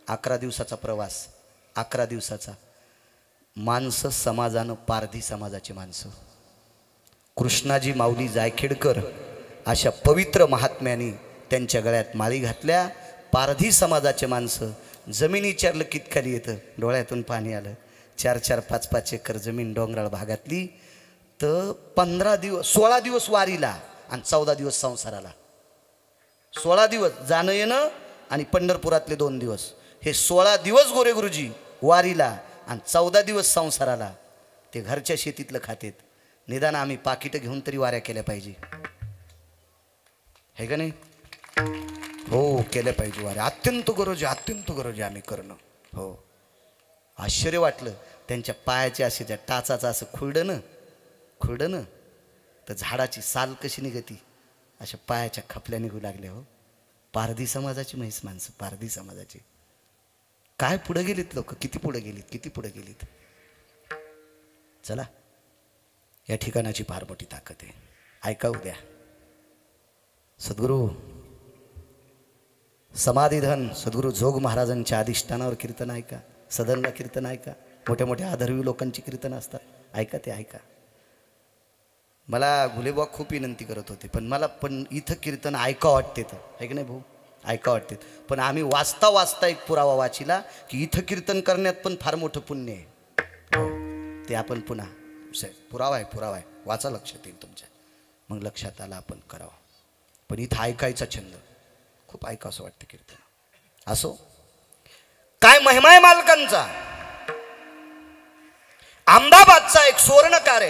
11 दिवसाचा प्रवास, 11 दिवसाचा. माणसं समाजानं, पारधी समाजाची माणसं, कृष्णाजी माऊली जायखेडकर अशा पवित्र महात्म्यांनी त्यांच्या गळ्यात माळी घातल्या. पारधी समाजाचे माणसं, जमीन विचारलं कित खाली येतं, डोळ्यातून पाणी आलं. 4-4, 5-5 एकर जमीन डोंगराळ भागातली. तर 15 दिवस 16 दिवस वारीला आणि 14 दिवस संसाराला. 16 दिवस जाणं येणं आणि पंढरपुरातले 2 दिवस, हे 16 दिवस गोरे गुरुजी वारीला आणि 14 दिवस संसाराला. ते घरच्या शेतीतलं खातेत. निदान आम्ही पाकिटं घेऊन तरी वाऱ्या केल्या पाहिजे, हे का नाही. हो, केल्या पाहिजे वाऱ्या. अत्यंत गरज आहे, अत्यंत गरज आहे आम्ही करणं. हो, आश्चर्य वाटलं त्यांच्या पायाच्या असे त्या टाचाचं असं खुरडं ना, तर झाडाची साल कशी निघती, अशा पायाच्या खपल्या निघू लागल्या. हो, पारधी समाजाची म्हैस माणसं, पारधी समाजाची. काय पुढे गेलीत लोक, किती पुढे गेलीत, किती पुढे गेलीत. चला, या ठिकाणाची फार मोठी ताकद आहे. ऐका उद्या सद्गुरू समाधीधन सद्गुरू जोग महाराजांच्या अधिष्ठानावर कीर्तन ऐका, सदनला कीर्तन ऐका, मोठ्या मोठ्या आदरवी लोकांची कीर्तन असतात, ऐका ते ऐका. मला गुलेबा खूप विनंती करत होते, पण मला पण इथं कीर्तन ऐका वाटते, तर आहे की नाही भाऊ, ऐका वाटते. पण आम्ही वाचता वाचता एक पुरावा वाचिला की इथं कीर्तन करण्यात पण फार मोठं पुण्य आहे. ते आपण पुन्हा पुरावा आहे, वाचा, लक्षात येईल तुमच्या. मग लक्षात आलं आपण करावं. पण इथं ऐकायचा छंद, खूप ऐका असं वाटतं कीर्तन. असो, काय महिमा आहे मालकांचा. अहमदाबादचा एक सुवर्णकार आहे.